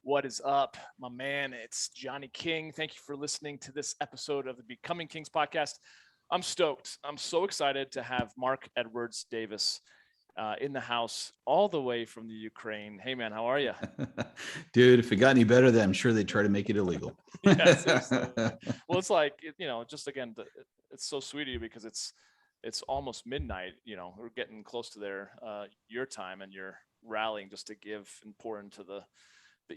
What is up, my man? It's Johnny King. Thank you for listening to this episode of the Becoming Kings podcast. I'm stoked. I'm so excited to have Mark Edwards Davis in the house, all the way from the Ukraine. Hey, man, how are you? Dude, if it got any better, then I'm sure they'd try to make it illegal. Yeah, seriously. Well, it's like, just again, it's so sweet of you because it's almost midnight. We're getting close to your time, and you're rallying just to give and pour into the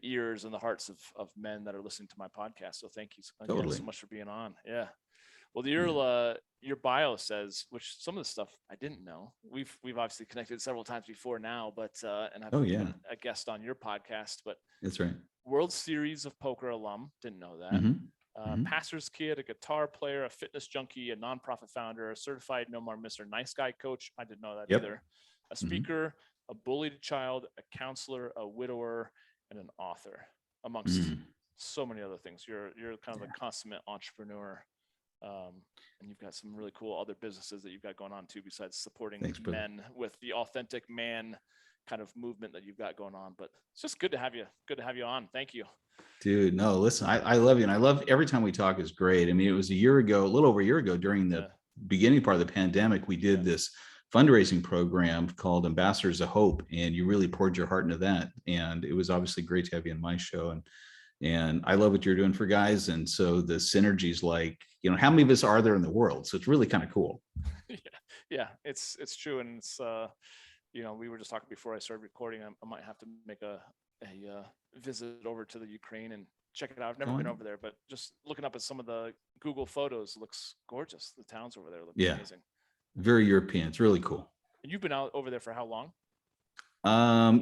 ears and the hearts of men that are listening to my podcast. So thank you again so much for being on. Yeah. Well, your bio says, which some of the stuff I didn't know. We've obviously connected several times before now, but and I've been a guest on your podcast. But that's right. World Series of Poker alum, didn't know that. Pastor's kid, a guitar player, a fitness junkie, a nonprofit founder, a certified No More Mr. Nice Guy coach. I didn't know that either. A speaker, a bullied child, a counselor, a widower, and an author, amongst so many other things. You're kind of a consummate entrepreneur. And you've got some really cool other businesses that you've got going on too, besides supporting men with the authentic man kind of movement that you've got going on. But it's just good to have you on. Thank you. Dude, no, listen, I love you. And I love every time we talk is great. I mean, it was a little over a year ago during the beginning part of the pandemic, we did this fundraising program called Ambassadors of Hope, and you really poured your heart into that. And it was obviously great to have you on my show. And I love what you're doing for guys. And so the synergies, like, how many of us are there in the world? So it's really kind of cool. Yeah, it's true. And it's, we were just talking before I started recording, I might have to make a visit over to the Ukraine and check it out. I've never been over there, but just looking up at some of the Google photos, looks gorgeous. The towns over there look amazing. Very European. It's really cool. And you've been out over there for how long?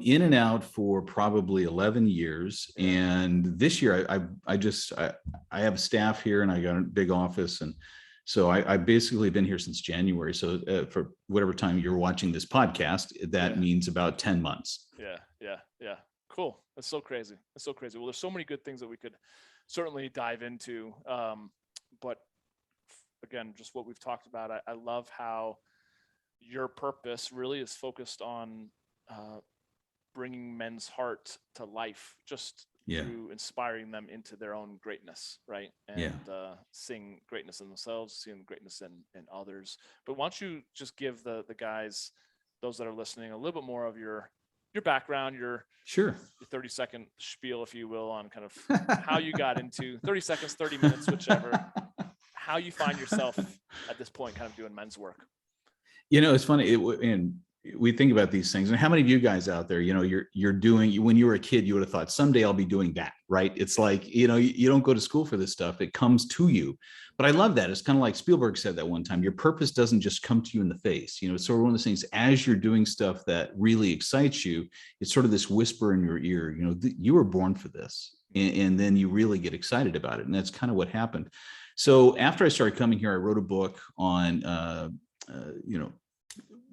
In and out for probably 11 years. And this year I have a staff here, and I got a big office. And so I basically been here since January. So for whatever time you're watching this podcast, that means about 10 months. Yeah. Cool. That's so crazy. Well, there's so many good things that we could certainly dive into. But again, just what we've talked about, I love how your purpose really is focused on bringing men's heart to life, just through inspiring them into their own greatness, right? And seeing greatness in themselves, seeing greatness in others. But why don't you just give the guys, those that are listening, a little bit more of your background, your 30-second spiel, if you will, on kind of how you got into 30 seconds, 30 minutes, whichever, how you find yourself at this point kind of doing men's work. It's funny. And we think about these things, and how many of you guys out there, you're doing, when you were a kid, you would have thought someday I'll be doing that, right? It's like, you don't go to school for this stuff. It comes to you. But I love that. It's kind of like Spielberg said that one time, your purpose doesn't just come to you in the face. It's sort of one of those things, as you're doing stuff that really excites you, it's sort of this whisper in your ear, you were born for this. And then you really get excited about it. And that's kind of what happened. So after I started coming here, I wrote a book on,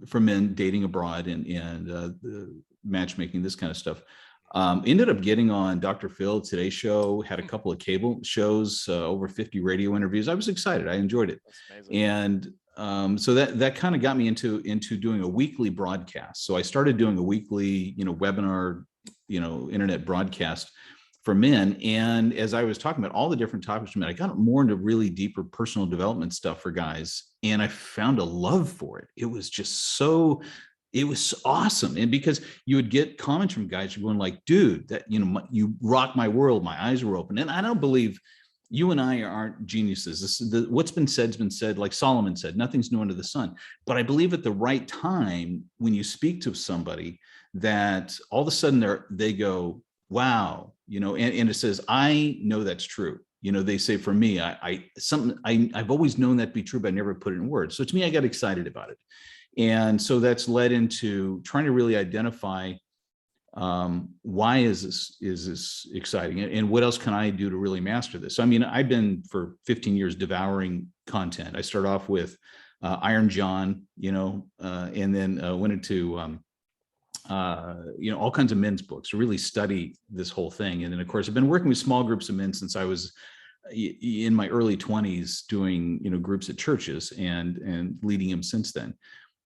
for men dating abroad and matchmaking, this kind of stuff. Ended up getting on Dr. Phil, Today Show, had a couple of cable shows, over 50 radio interviews. I was excited. I enjoyed it. And so that kind of got me into doing a weekly broadcast. So I started doing a weekly, webinar, internet broadcast for men. And as I was talking about all the different topics for men, I got more into really deeper personal development stuff for guys. And I found a love for it. It was just it was awesome. And because you would get comments from guys going like, dude, that, you rock my world. My eyes were open. And I don't believe you and I aren't geniuses. What's been said's been said, like Solomon said, nothing's new under the sun. But I believe at the right time, when you speak to somebody, that all of a sudden they go, wow, and it says, I know that's true. They say, for me, I've always known that to be true, but I never put it in words. So to me, I got excited about it. And so that's led into trying to really identify why is this exciting, and what else can I do to really master this? I mean, I've been for 15 years devouring content. I started off with Iron John, and then went into all kinds of men's books to really study this whole thing. And then, of course, I've been working with small groups of men since I was in my early 20s, doing, groups at churches and leading them since then.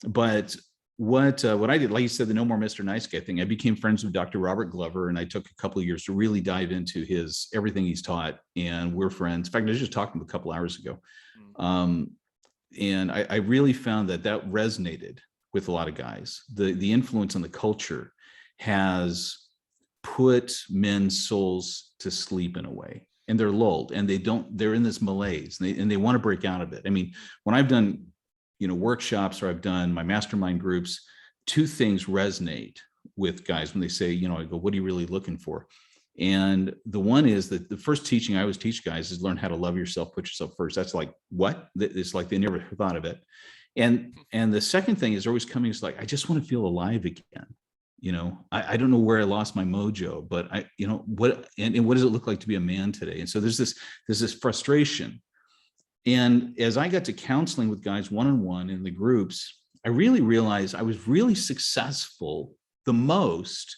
But what I did, like you said, the No More Mr. Nice Guy thing, I became friends with Dr. Robert Glover, and I took a couple of years to really dive into everything he's taught, and we're friends. In fact, I was just talking to him a couple hours ago. Mm. And I really found that resonated with a lot of guys. The influence on the culture has put men's souls to sleep in a way, and they're lulled, and they're in this malaise, and they want to break out of it. I mean, when I've done, workshops, or I've done my mastermind groups, two things resonate with guys when they say, I go, what are you really looking for? And the one is that the first teaching I always teach guys is learn how to love yourself, put yourself first. That's like, what? It's like they never thought of it. And the second thing is always coming, is like, I just want to feel alive again. I don't know where I lost my mojo, but what, and what does it look like to be a man today? And so there's this frustration. And as I got to counseling with guys one-on-one in the groups, I really realized I was really successful the most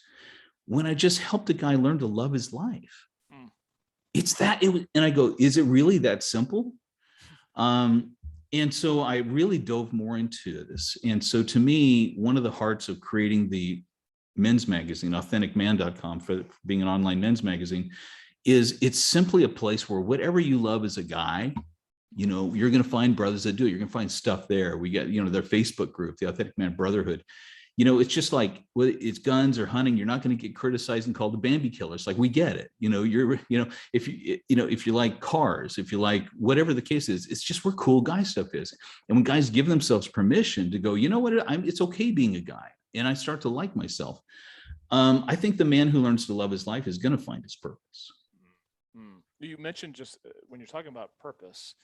when I just helped a guy learn to love his life. Mm. And I go, is it really that simple? And so I really dove more into this. And so to me, one of the hearts of creating the men's magazine, authenticman.com, for being an online men's magazine, is it's simply a place where whatever you love as a guy, you're going to find brothers that do it. You're going to find stuff there. We got, their Facebook group, the Authentic Man Brotherhood. It's just like, whether it's guns or hunting, you're not going to get criticized and called the Bambi killer. It's like, we get it. If you like cars, if you like whatever the case is, it's just where cool guy stuff is. And when guys give themselves permission to go, it's okay being a guy, and I start to like myself. I think the man who learns to love his life is going to find his purpose. Mm. You mentioned just when you're talking about purpose,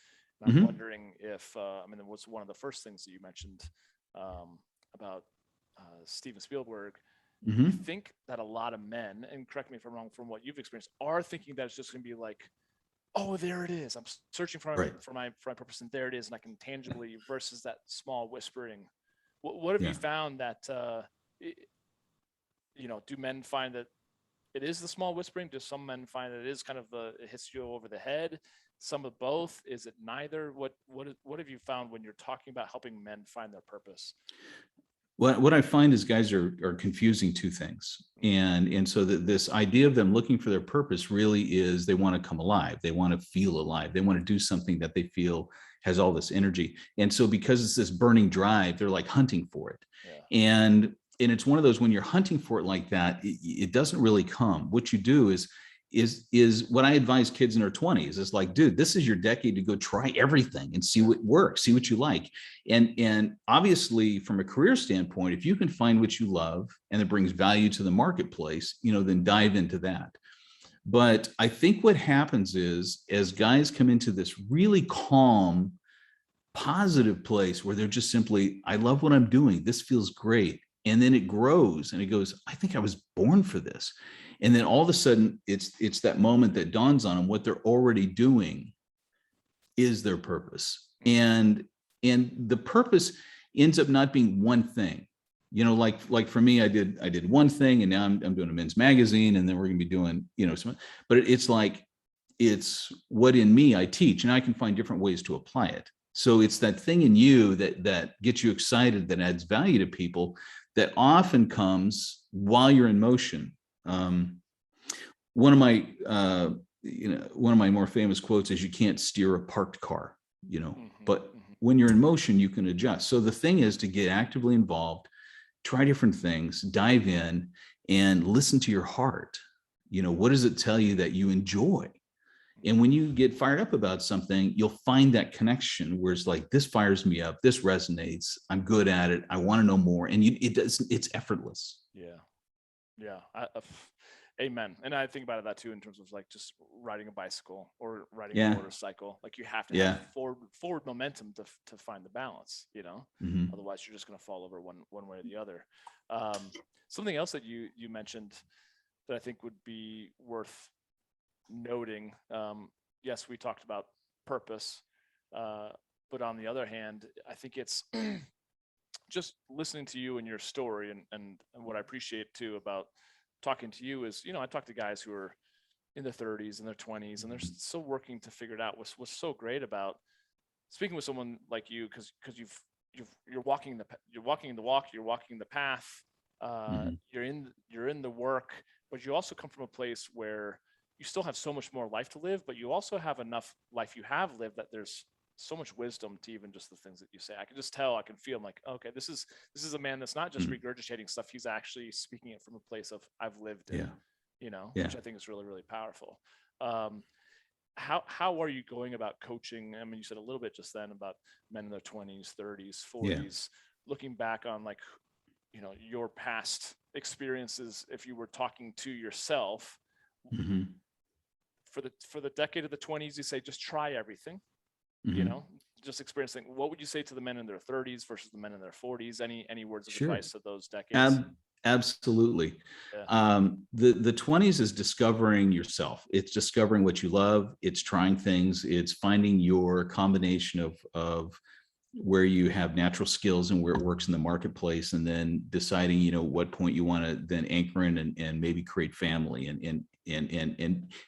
I'm Mm-hmm. wondering if, it was one of the first things that you mentioned about Steven Spielberg. Mm-hmm. I think that a lot of men, and correct me if I'm wrong, from what you've experienced, are thinking that it's just going to be like, oh, there it is. I'm searching for my purpose, and there it is, and I can tangibly, versus that small whispering. What have you found that, do men find that it is the small whispering? Do some men find that it is kind of it hits you over the head? Some of both? Is it neither? What have you found when you're talking about helping men find their purpose? What I find is guys are confusing two things. And so this idea of them looking for their purpose really is they want to come alive. They want to feel alive. They want to do something that they feel has all this energy. And so because it's this burning drive, they're like hunting for it. Yeah. And it's one of those, when you're hunting for it like that, it doesn't really come. What you do is what I advise kids in their 20s is like, dude, this is your decade to go try everything and see what works, see what you like. And obviously from a career standpoint, if you can find what you love and it brings value to the marketplace, then dive into that. But I think what happens is, as guys come into this really calm, positive place where they're just simply, I love what I'm doing, this feels great. And then it grows and it goes, I think I was born for this. And then all of a sudden it's that moment that dawns on them, what they're already doing is their purpose. And the purpose ends up not being one thing. Like for me, I did one thing, and now I'm doing a men's magazine, and then we're going to be doing, but it's like, it's what in me I teach, and I can find different ways to apply it. So it's that thing in you that gets you excited, that adds value to people, that often comes while you're in motion. One of my more famous quotes is, you can't steer a parked car, but when you're in motion, you can adjust. So the thing is to get actively involved, try different things, dive in, and listen to your heart. What does it tell you that you enjoy? And when you get fired up about something, you'll find that connection where it's like, this fires me up, this resonates, I'm good at it, I want to know more. And it's effortless. Yeah. Amen. And I think about that too, in terms of like just riding a bicycle or riding a motorcycle. Like, you have to have forward momentum to find the balance, Mm-hmm. Otherwise you're just going to fall over one way or the other. Something else that you mentioned that I think would be worth noting. Yes, we talked about purpose, but on the other hand, I think it's just listening to you and your story, and what I appreciate too about talking to you is, I talk to guys who are in their 30s and their 20s, and they're still working to figure it out. What's so great about speaking with someone like you, because you're walking you're walking the walk, you're walking the path, Mhm. you're in the work, but you also come from a place where you still have so much more life to live, but you also have enough life you have lived that there's so much wisdom to even just the things that you say. I can just tell, I can feel, I'm like, okay, this is a man that's not just Mhm. regurgitating stuff. He's actually speaking it from a place of I've lived it, Yeah. Yeah. which I think is really, really powerful. Um, how are you going about coaching? I mean, you said a little bit just then about men in their 20s, 30s, Yeah. 40s, looking back on like, your past experiences. If you were talking to yourself Mhm. for the decade of the 20s, you say just try everything, you Mhm. know, just experiencing. What would you say to the men in their 30s versus the men in their 40s? Any words of Sure. advice to those decades? Ab- Absolutely. Yeah. The 20s is discovering yourself. It's discovering what you love. It's trying things. It's finding your combination of where you have natural skills and where it works in the marketplace, and then deciding, what point you want to then anchor in and maybe create family and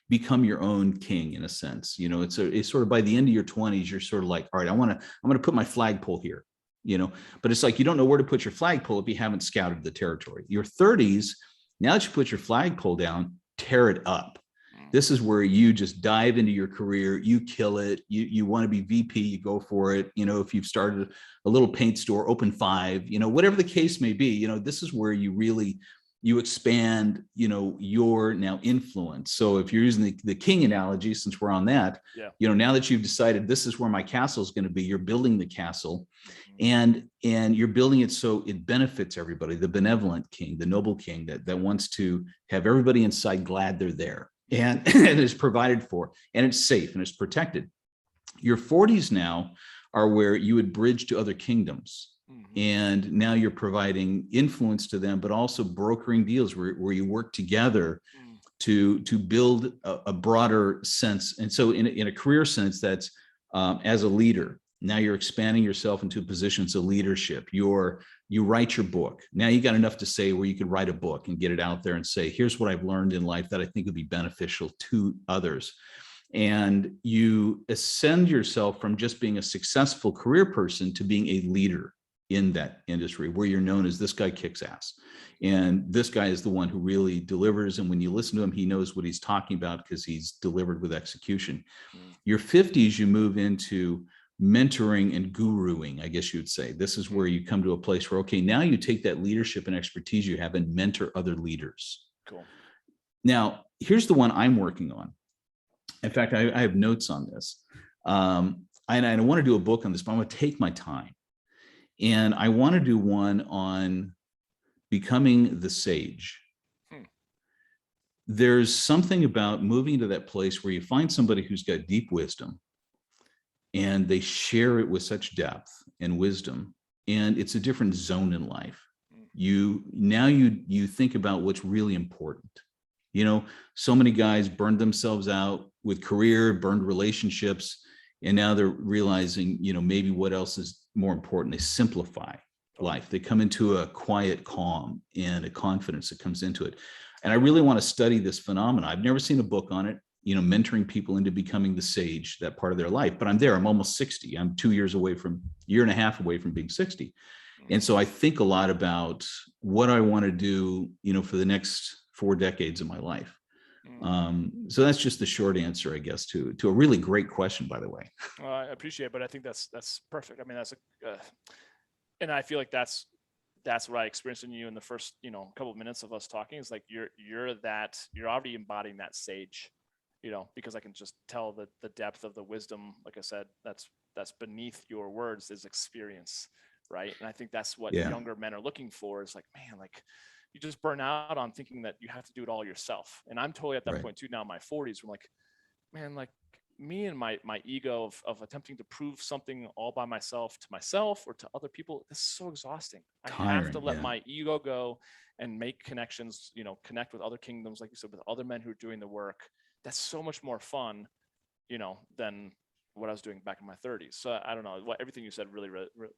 become your own king in a sense. It's sort of by the end of your 20s, you're sort of like, all right, I'm going to put my flagpole here, but it's like you don't know where to put your flagpole if you haven't scouted the territory. Your 30s, now that you put your flagpole down, tear it up. Mm. This is where you just dive into your career, you kill it. You want to be VP, you go for it. If you've started a little paint store, open 5, whatever the case may be, this is where you expand, your now influence. So if you're using the king analogy, since we're on that, Yeah. now that you've decided this is where my castle is going to be, you're building the castle. Mhm. And you're building it so it benefits everybody, the benevolent king, the noble king that wants to have everybody inside glad they're there, and it is provided for, and it's safe and it's protected. Your 40s now are where you would bridge to other kingdoms, Mhm. and now you're providing influence to them, but also brokering deals where you work together Mm. to build a broader sense. And so in a career sense, that's as a leader, now you're expanding yourself into positions of leadership. You write your book. Now you got enough to say where you could write a book and get it out there and say, here's what I've learned in life that I think would be beneficial to others. And you ascend yourself from just being a successful career person to being a leader in that industry, where you're known as this guy kicks ass. And this guy is the one who really delivers. And when you listen to him, he knows what he's talking about because he's delivered with execution. Mm. Your 50s, you move into mentoring and guruing, I guess you would say. This is where you come to a place where, okay, now you take that leadership and expertise you have and mentor other leaders. Cool. Now, here's the one I'm working on. In fact, I have notes on this. And I want to do a book on this, but I'm going to take my time. And I want to do one on becoming the sage. Hmm. There's something about moving into that place where you find somebody who's got deep wisdom and they share it with such depth and wisdom, and it's a different zone in life. Mm. You think about what's really important. So many guys burned themselves out with career, burned relationships, and now they're realizing, maybe what else is more important. They simplify life. They come into a quiet calm and a confidence that comes into it. And I really want to study this phenomenon. I've never seen a book on it, mentoring people into becoming the sage, that part of their life. But I'm there. I'm almost 60. I'm 2 years away from, year and a half away from being 60. And so I think a lot about what I want to do, for the next 4 decades of my life. So that's just the short answer, I guess, to a really great question, by the way. Well, I appreciate it, but I think that's perfect. I mean, and I feel like that's what I experienced in you in the first, couple of minutes of us talking. Is like you're already embodying that sage, because I can just tell the depth of the wisdom. Like I said, that's beneath your words is experience, right? And I think that's what Yeah. younger men are looking for. Is like, man, like you just burn out on thinking that you have to do it all yourself. And I'm totally at that Right. point too now, in my 40s. Where I'm like, man, like me and my ego of attempting to prove something all by myself to myself or to other people, this is so exhausting. I have to Tiring. let Yeah. my ego go and make connections, connect with other kingdoms, like you said, with other men who are doing the work. That's so much more fun, than what I was doing back in my 30s. So I don't know, everything you said really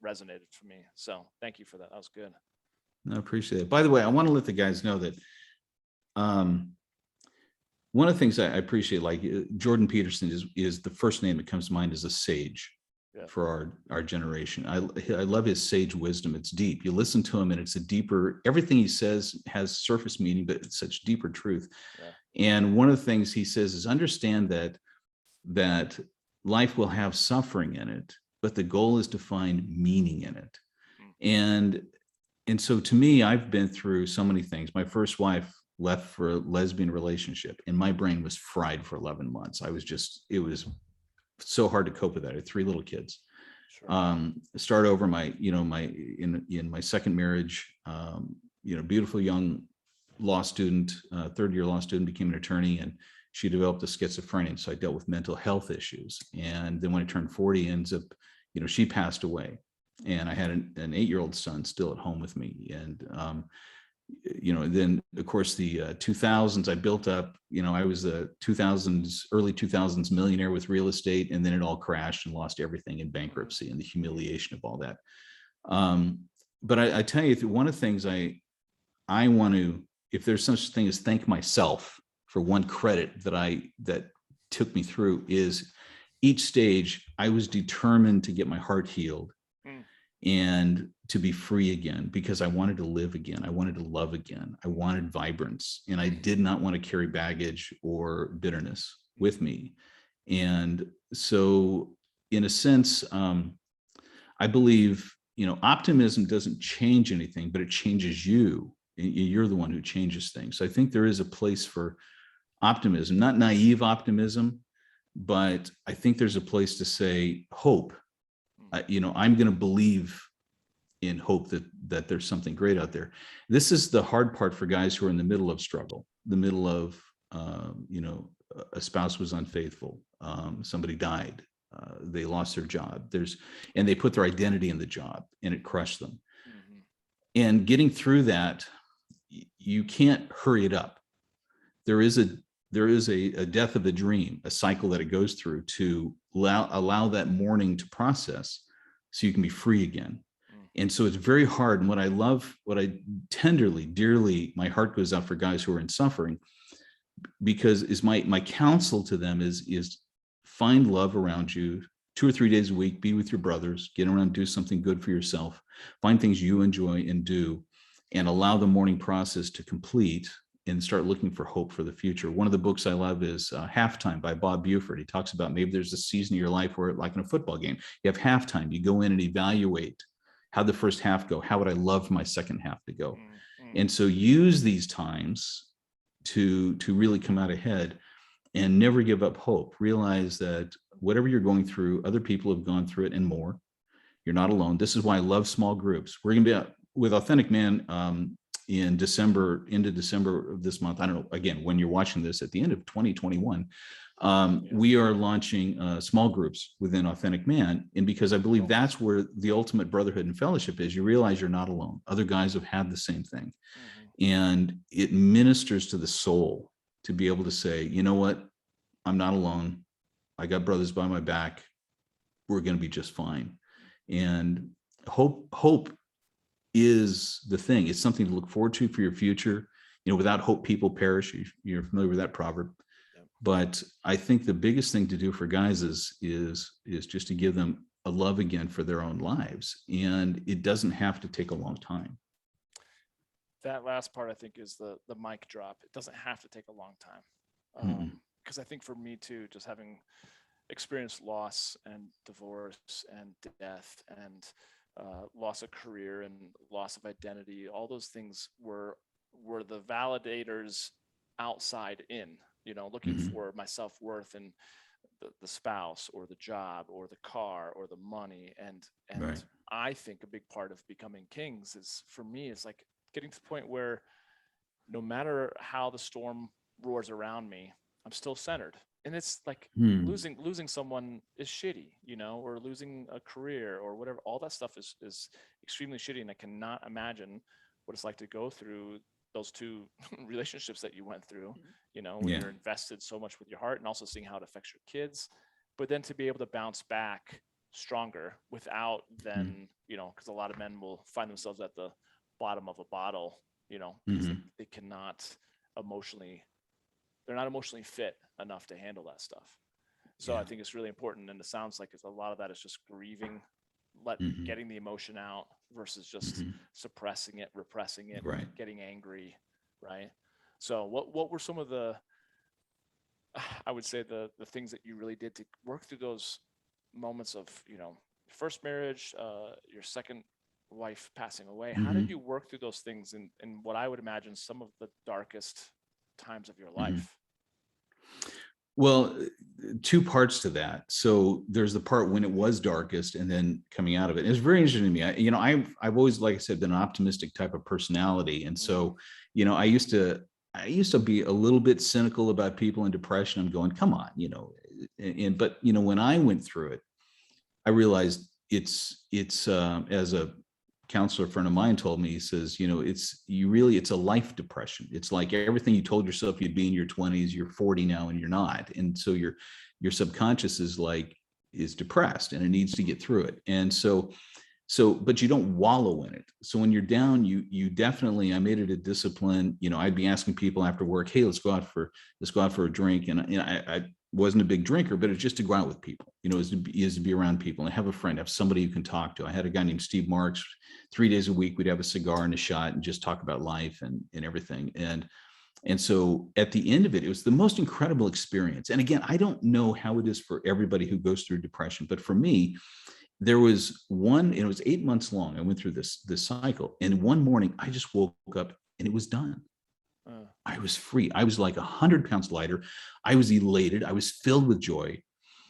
resonated for me. So thank you for that. That was good. I appreciate it. By the way, I want to let the guys know that one of the things I appreciate, like Jordan Peterson is the first name that comes to mind as a sage. Yeah. for our generation. I love his sage wisdom. It's deep. You listen to him and it's a deeper, everything he says has surface meaning, but it's such deeper truth. Yeah. And one of the things he says is understand that life will have suffering in it, but the goal is to find meaning in it. Mm. And so to me, I've been through so many things. My first wife left for a lesbian relationship and my brain was fried for 11 months. It was so hard to cope with that. I had 3 little kids. Sure. Start over in my second marriage, beautiful young law student, third year law student, became an attorney, and she developed a schizophrenia. So I dealt with mental health issues. And then when I turned 40, ends up, she passed away. And I had an 8-year-old son still at home with me. And, then of course the 2000s I built up, I was the early 2000s millionaire with real estate. And then it all crashed and lost everything in bankruptcy and the humiliation of all that. But I tell you, one of the things I want to, if there's such thing as thank myself for one credit that took me through, is each stage I was determined to get my heart healed and to be free again, because I wanted to live again. I wanted to love again. I wanted vibrance, and I did not want to carry baggage or bitterness with me. And so in a sense, I believe, optimism doesn't change anything, but it changes you. You're the one who changes things. So I think there is a place for optimism, not naive optimism, but I think there's a place to say hope. I'm going to believe in hope that there's something great out there. This is the hard part for guys who are in the middle of struggle, the middle of, a spouse was unfaithful, somebody died, they lost their job. And they put their identity in the job and it crushed them. Mm-hmm. And getting through that, you can't hurry it up. There is a death of a dream, a cycle that it goes through to allow that mourning to process so you can be free again. And so it's very hard. And what I tenderly, dearly, my heart goes out for guys who are in suffering, because is my counsel to them is find love around you 2 or 3 days a week, be with your brothers, get around, do something good for yourself, find things you enjoy and do, and allow the mourning process to complete and start looking for hope for the future. One of the books I love is Halftime by Bob Buford. He talks about maybe there's a season of your life where, like in a football game, you have halftime, you go in and evaluate how'd the first half go? How would I love my second half to go? And so use these times to really come out ahead and never give up hope. Realize that whatever you're going through, other people have gone through it and more. You're not alone. This is why I love small groups. We're going to be out with Authentic Man in December, into December of this month. I don't know, again, when you're watching this at the end of 2021, we are launching small groups within Authentic Man. And because I believe that's where the ultimate brotherhood and fellowship is, you realize you're not alone. Other guys have had the same thing. And it ministers to the soul to be able to say, you know what, I'm not alone. I got brothers by my back. We're going to be just fine. And hope is the thing. It's something to look forward to for your future. Without hope, people perish. You're familiar with that proverb. But I think the biggest thing to do for guys is just to give them a love again for their own lives. And it doesn't have to take a long time. That last part, I think, is the mic drop. It doesn't have to take a long time. Because I think for me too, just having experienced loss and divorce and death and loss of career and loss of identity, all those things were the validators outside in, looking for my self-worth and the spouse or the job or the car or the money. And right. I think a big part of becoming kings is, for me, is like getting to the point where no matter how the storm roars around me, I'm still centered. And it's like losing someone is shitty, or losing a career or whatever. All that stuff is extremely shitty. And I cannot imagine what it's like to go through those 2 relationships that you went through, when you're invested so much with your heart, and also seeing how it affects your kids. But then to be able to bounce back stronger without then, because a lot of men will find themselves at the bottom of a bottle, because they cannot they're not emotionally fit enough to handle that stuff. So I Yeah. think it's really important. And it sounds like it's a lot of that is just grieving, Hmm. getting the emotion out versus just Hmm. suppressing it, repressing it, Right. getting angry. Right. So what were some of the, I would say the things that you really did to work through those moments of, first marriage, your second wife passing away? How did Hmm. you work through those things in what I would imagine some of the darkest times of your Hmm. life? Well, two parts to that. So there's the part when it was darkest and then coming out of it. It's very interesting to me. I've always, like I said, been an optimistic type of personality. And Mm, so, I used to be a little bit cynical about people in depression. I'm going, come on, but when I went through it, I realized it's as a counselor friend of mine told me, he says, it's a life depression. It's like everything you told yourself you'd be in your 20s, you're 40 now and you're not. And so your subconscious is depressed and it needs to get through it. And so but you don't wallow in it. So when you're down, you definitely, I made it a discipline. I'd be asking people after work, hey, let's go out for a drink. And I wasn't a big drinker, but it's just to go out with people, is to be around people and have a friend, have somebody you can talk to. I had a guy named Steve Marks. 3 days a week we'd have a cigar and a shot and just talk about life and everything. And so at the end of it, it was the most incredible experience. And again, I don't know how it is for everybody who goes through depression, but for me, there was one, and it was 8 months long. I went through this cycle, and one morning I just woke up and it was done. uh, I was free. I was like 100 pounds lighter. I was elated. I was filled with joy.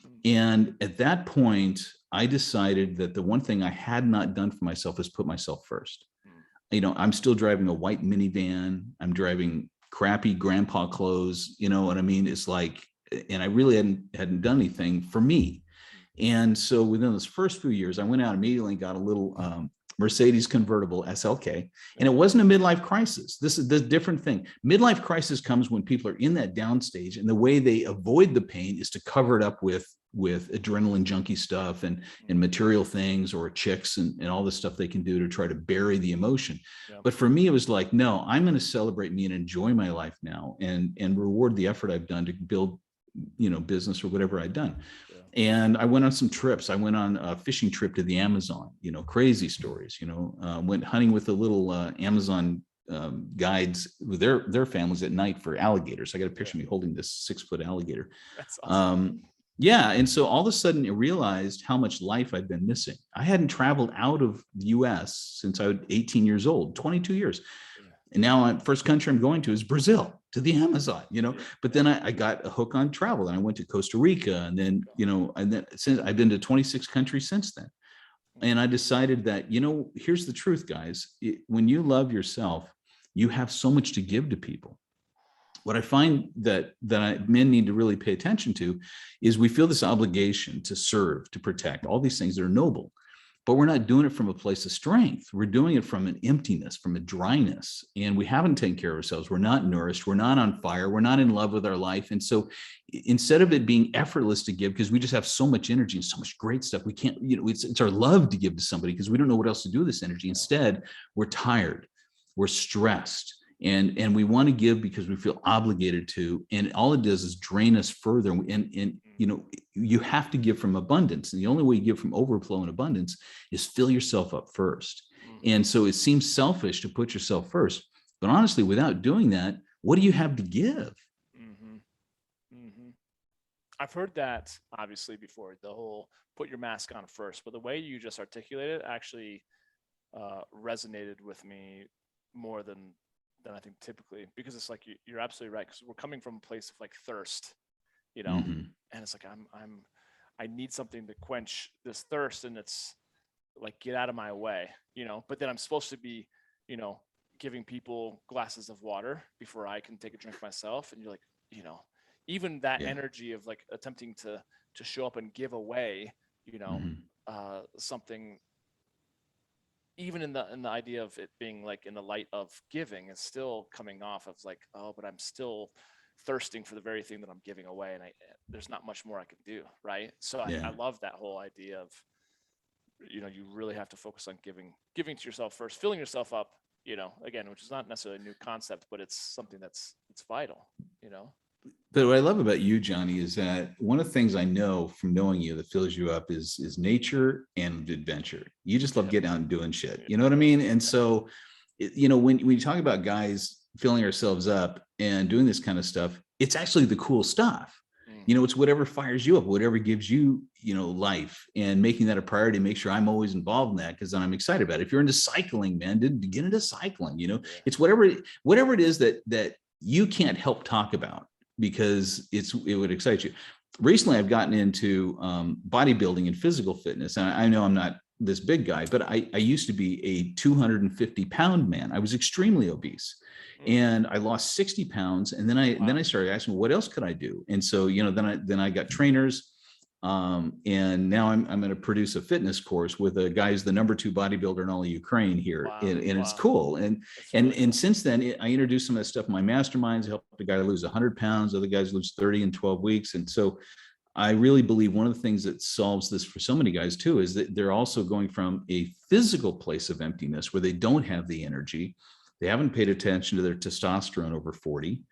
mm, And at that point, I decided that the one thing I had not done for myself is put myself first. mm, I'm still driving a white minivan. I'm driving crappy grandpa clothes. You know what I mean? It's like, and I really hadn't done anything for me. mm. And so within those first few years, I went out immediately and got a little Mercedes convertible SLK. And it Yeah. wasn't a midlife crisis. This is the different thing. Midlife crisis comes when people are in that down stage, and the way they avoid the pain is to cover it up with adrenaline junkie stuff and Mm, material things or chicks and all the stuff they can do to try to bury the emotion. yeah. But for me, it was like, no, I'm going to celebrate me and enjoy my life now and reward the effort I've done to build, business or whatever I'd done. Yeah. And I went on some trips. I went on a fishing trip to the Amazon, crazy stories, went hunting with the little Amazon guides with their families at night for alligators. I got a Yeah. picture of me holding this 6-foot alligator. That's awesome. Um, yeah. And so all of a sudden I realized how much life I'd been missing. I hadn't traveled out of the US since I was 18 years old, 22 years. Yeah. And now first country I'm going to is Brazil, to the Amazon, Yeah. but then I got a hook on travel and I went to Costa Rica and then, Go. and then since I've been to 26 countries since then. Mm, And I decided that, here's the truth, guys. When you love yourself, you have so much to give to people. What I find that men need to really pay attention to is we feel this obligation to serve, to protect, all these things that are noble, but we're not doing it from a place of strength. We're doing it from an emptiness, from a dryness, and we haven't taken care of ourselves. We're not nourished. We're not on fire. We're not in love with our life. And so instead of it being effortless to give, because we just have so much energy and so much great stuff, we can't, it's our love to give to somebody because we don't know what else to do with this energy. yeah. Instead, we're tired, we're stressed, and we want to give because we feel obligated to, and all it does is drain us further. And Mm, you have to give from abundance, and the only way you give from overflow and abundance is fill yourself up first. mhm, And so it seems selfish to put yourself first, but honestly, without doing that, what do you have to give? mhm, mhm. I've heard that obviously before, the whole put your mask on first, but the way you just articulated it actually resonated with me more than I think typically, because it's like you're absolutely right, because we're coming from a place of like thirst, you know, Mhm. and it's like I need something to quench this thirst, and it's like get out of my way, but then I'm supposed to be, you know, giving people glasses of water before I can take a drink myself, and you're like, you know, even that Yeah. energy of like attempting to show up and give away, you know, Mhm. something, even in the idea of it being like in the light of giving, is still coming off of like, oh, but I'm still thirsting for the very thing that I'm giving away, and there's not much more I can do, right? So I Yeah. love that whole idea of, you really have to focus on giving to yourself first, filling yourself up, again, which is not necessarily a new concept, but it's something that's vital, you know. But what I love about you, Johnny, is that one of the things I know from knowing you that fills you up is nature and adventure. You just love Yeah. getting out and doing shit. Yeah. You know what I mean? And so, when you talk about guys filling ourselves up and doing this kind of stuff, it's actually the cool stuff. Mhm. It's whatever fires you up, whatever gives you, life, and making that a priority. Make sure I'm always involved in that, because then I'm excited about it. If you're into cycling, man, get into cycling. Yeah. It's whatever it is that you can't help talk about, because it would excite you. Recently, I've gotten into bodybuilding and physical fitness. And I know I'm not this big guy, but I used to be a 250-pound man. I was extremely obese, Mm. and I lost 60 pounds. And then I started asking, what else could I do? And so, then I got trainers. And now I'm going to produce a fitness course with a guy who's the #2 bodybuilder in all of Ukraine here. Wow. And it's Wow. cool. And That's really and cool. since then, I introduced some of that stuff in my masterminds. I helped the guy lose 100 pounds, other guys lose 30 in 12 weeks. And so I really believe one of the things that solves this for so many guys too is that they're also going from a physical place of emptiness where they don't have the energy. They haven't paid attention to their testosterone over 40,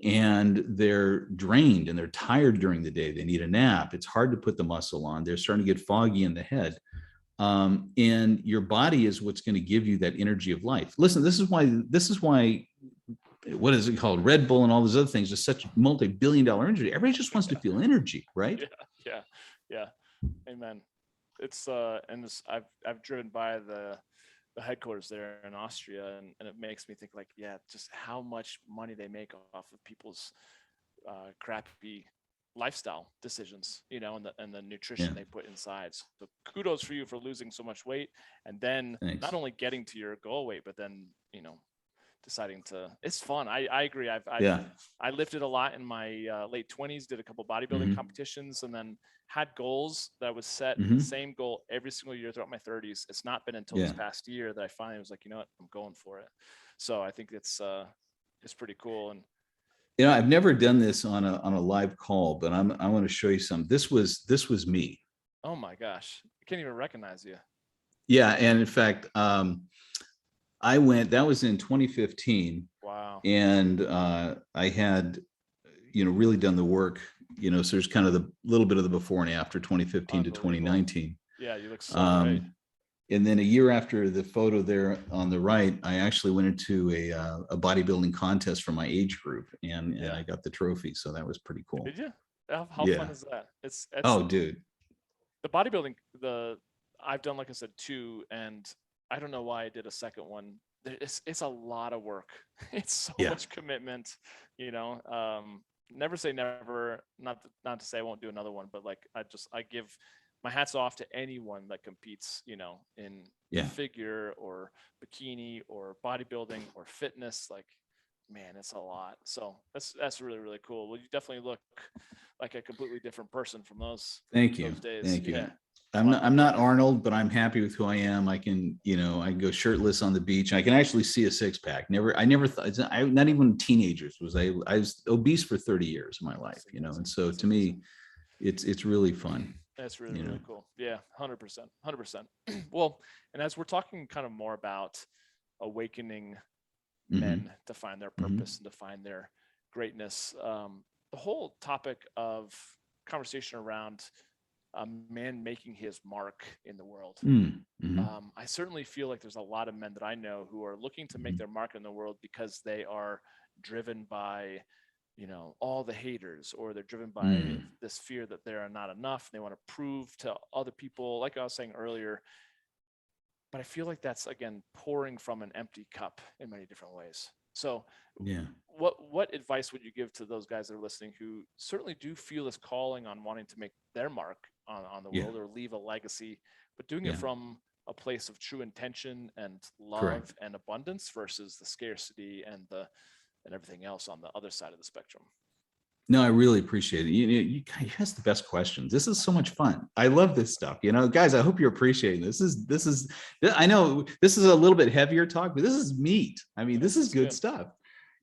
and they're drained and they're tired during the day. They need a nap. It's hard to put the muscle on. They're starting to get foggy in the head. And your body is what's going to give you that energy of life. Listen, this is why, what is it called? Red Bull and all those other things is such multi-billion-dollar energy. Everybody just wants to feel energy, right? Yeah. Amen. It's and this, I've driven by the headquarters there in Austria, and it makes me think, like, yeah, just how much money they make off of people's crappy lifestyle decisions, and the nutrition Yeah. they put inside. So kudos for you for losing so much weight, and then Thanks. not only getting to your goal weight, but then deciding to. It's fun. I agree. Yeah. I lifted a lot in my late 20s, did a couple bodybuilding competitions, and then had goals that was set the same goal every single year throughout my 30s. It's not been until this past year that I finally was like, you know what, I'm going for it. So I think it's pretty cool. And I've never done this on a live call, but I want to show you some. This was me. oh my gosh, I can't even recognize you. Yeah, and in fact, that was in 2015. Wow. And I had, really done the work, so there's kind of the little bit of the before and after 2015 to 2019. Yeah, you look so great. And then a year after the photo there on the right, I actually went into a bodybuilding contest for my age group, and I got the trophy. So that was pretty cool. Did you? How fun is that? It's oh, dude. The bodybuilding, I've done, like I said, 2, and I don't know why I did a second one. It's a lot of work. It's so much commitment, never say never, not to say I won't do another one, but like, I give my hats off to anyone that competes, in figure or bikini or bodybuilding or fitness. Like, man, it's a lot. So that's really, really cool. Well, you definitely look like a completely different person from those. Thank you. Those days. Thank you. Yeah. I'm not Arnold, but I'm happy with who I am. I can, I can go shirtless on the beach. I can actually see a six-pack. I never thought, not even teenagers I was obese for 30 years of my life, and so to me, it's really fun. That's really, really cool. Yeah. 100%. Well, and as we're talking kind of more about awakening men to find their purpose and to find their greatness, the whole topic of conversation around a man making his mark in the world. I certainly feel like there's a lot of men that I know who are looking to make their mark in the world because they are driven by, all the haters, or they're driven by this fear that they are not enough. They want to prove to other people, like I was saying earlier. But I feel like that's, again, pouring from an empty cup in many different ways. So what advice would you give to those guys that are listening who certainly do feel this calling on wanting to make their mark on the world, or leave a legacy, but doing it from a place of true intention and love and abundance versus the scarcity and everything else on the other side of the spectrum? No, I really appreciate it. You ask the best questions. This is so much fun. I love this stuff. Guys, I hope you're appreciating this. I know this is a little bit heavier talk, but this is meat. I mean, this is good stuff.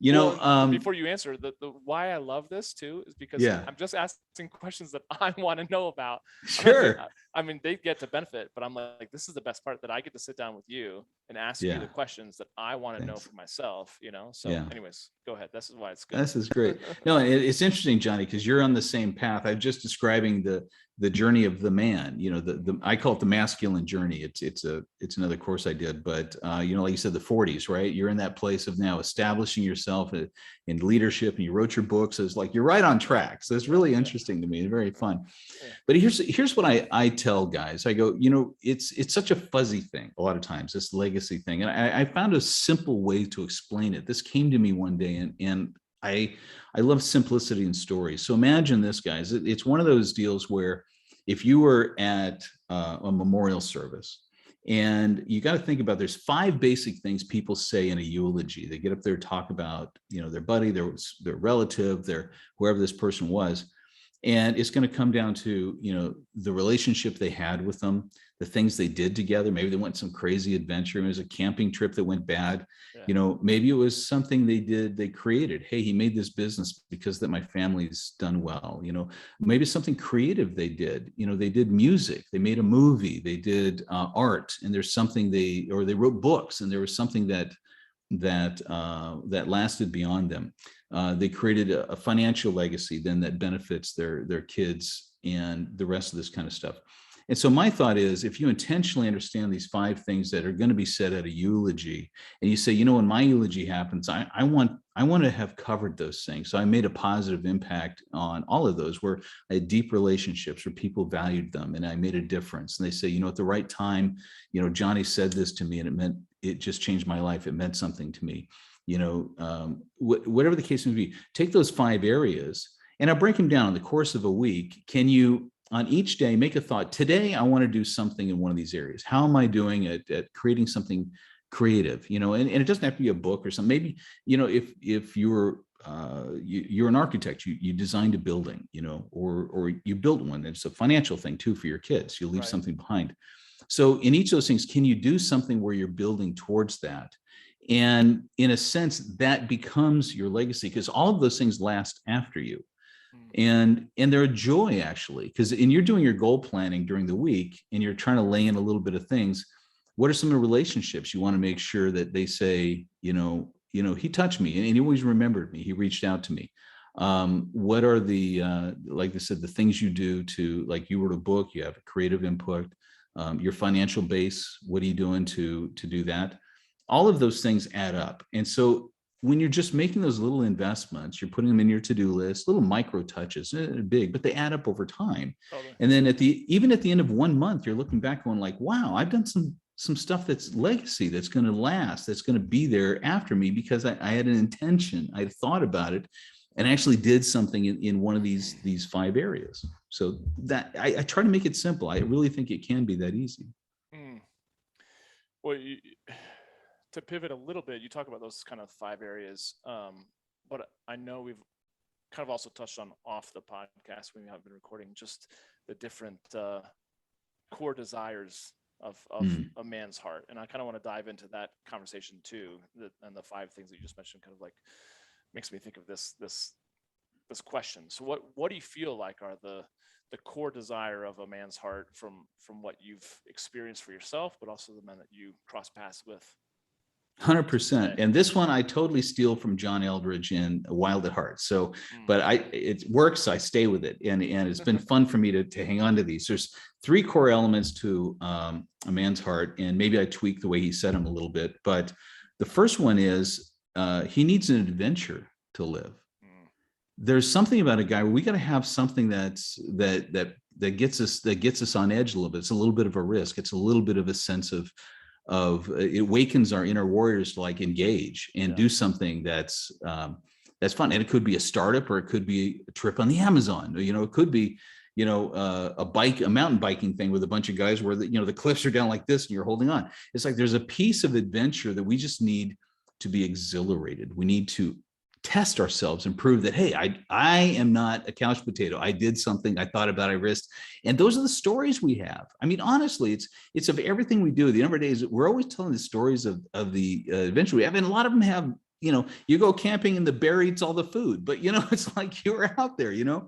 Before you answer, the why I love this too is because Yeah. I'm just asking questions that I want to know about. Sure. I mean, they get to benefit, but I'm like, this is the best part, that I get to sit down with you and ask you Yeah. the questions that I want to know Thanks. for myself, you know? So Yeah. anyways, go ahead. This is why it's good. This is great. No, it's interesting, Johnny, because you're on the same path. I'm just describing the journey of the man. You know, the I call it the masculine journey. It's another course I did, but you know, like you said, the 40s, right? You're in that place of now establishing yourself in leadership, and you wrote your books. So it's like you're right on track. So it's really interesting to me and very fun. Yeah. But here's what I tell guys. I go, you know, it's such a fuzzy thing a lot of times, this legacy thing. And I found a simple way to explain it. This came to me one day, and I love simplicity in stories. So imagine this, guys. It's one of those deals where if you were at a memorial service, and you got to think about, there's 5 basic things people say in a eulogy. They get up there, talk about, you know, their buddy, their relative, their whoever this person was. And it's going to come down to, you know, the relationship they had with them, the things they did together. Maybe they went some crazy adventure. Maybe it was a camping trip that went bad. Yeah. You know, maybe it was something they created. Hey, he made this business because that my family's done well. You know, maybe something creative they did. You know, they did music, they made a movie, they did art, and there's something they wrote books, and there was something that lasted beyond them. They created a financial legacy then that benefits their kids and the rest of this kind of stuff. And so my thought is, if you intentionally understand these 5 things that are going to be said at a eulogy, and you say, you know, when my eulogy happens, I want to have covered those things. So I made a positive impact on all of those, where I had deep relationships where people valued them, and I made a difference. And they say, you know, at the right time, you know, Johnny said this to me, and it just changed my life. It meant something to me. You know, whatever the case may be, take those 5 areas, and I'll break them down in the course of a week. Can you, on each day, make a thought? Today, I want to do something in one of these areas. How am I doing at creating something creative? You know, and it doesn't have to be a book or something. Maybe, you know, if you're an architect, you designed a building, you know, or you built one. It's a financial thing too for your kids. You leave Right. something behind. So in each of those things, can you do something where you're building towards that? And in a sense, that becomes your legacy, because all of those things last after you. And they're a joy, actually, because you're doing your goal planning during the week, and you're trying to lay in a little bit of things. What are some of the relationships you want to make sure that they say, you know, he touched me, and he always remembered me. He reached out to me. What are the, like I said, the things you do to, like, you wrote a book, you have a creative input, your financial base, what are you doing to do that? All of those things add up. And so when you're just making those little investments, you're putting them in your to-do list, little micro touches, big, but they add up over time. Totally. And then even at the end of 1 month, you're looking back going like, wow, I've done some stuff that's legacy, that's going to last, that's going to be there after me, because I had an intention, I thought about it, and actually did something in one of these 5 areas. So that I try to make it simple. I really think it can be that easy. Well, to pivot a little bit, you talk about those kind of 5 areas, but I know we've kind of also touched on off the podcast when we have been recording, just the different core desires of a man's heart. And I kind of want to dive into that conversation too, and the 5 things that you just mentioned kind of like makes me think of this question. So what do you feel like are the core desire of a man's heart from what you've experienced for yourself, but also the men that you cross paths with? 100%. And this one I totally steal from John Eldridge in Wild at Heart. So, but it works. So I stay with it, and it's been fun for me to hang on to these. There's 3 core elements to a man's heart, and maybe I tweak the way he said them a little bit. But the first one is he needs an adventure to live. There's something about a guy where we got to have something that gets us on edge a little bit. It's a little bit of a risk. It's a little bit of a sense of it awakens our inner warriors to like engage and do something that's fun. And it could be a startup, or it could be a trip on the Amazon. You know, it could be, you know, a mountain biking thing with a bunch of guys where the cliffs are down like this and you're holding on. It's like there's a piece of adventure that we just need to be exhilarated. We need to test ourselves and prove that, hey, I am not a couch potato. I did something, I thought about, I risked. And those are the stories we have. I mean, honestly, it's of everything we do. The number of days, we're always telling the stories of the adventure we have. And a lot of them have, you know, you go camping and the bear eats all the food, but, you know, it's like you were out there, you know.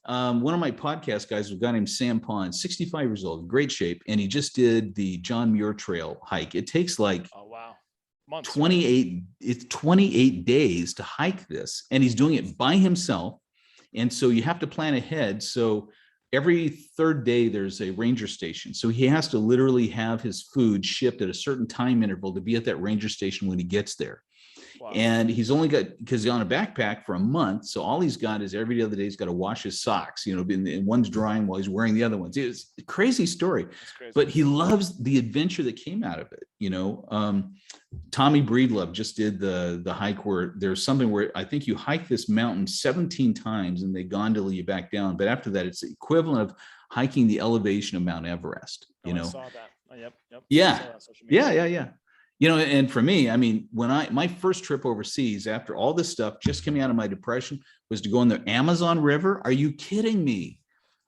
One of my podcast guys was a guy named Sam Pond, 65 years old, great shape. And he just did the John Muir Trail hike. It takes like, Oh, wow. Months, 28, right? it's 28 days to hike this. And he's doing it by himself. And so you have to plan ahead. So every third day there's a ranger station. So he has to literally have his food shipped at a certain time interval to be at that ranger station when he gets there. Wow. And he's only got, because he's on a backpack for a month. So all he's got is every other day he's got to wash his socks, and one's drying while he's wearing the other ones. It's a crazy story, Crazy. But he loves the adventure that came out of it. Tommy Breedlove just did the hike where there's something where I think you hike this mountain 17 times and they gondola you back down. But after that, it's the equivalent of hiking the elevation of Mount Everest, I saw that. Oh, yep. Yeah. Yeah. And for me, I mean, my first trip overseas after all this stuff, just coming out of my depression, was to go in the Amazon River. Are you kidding me?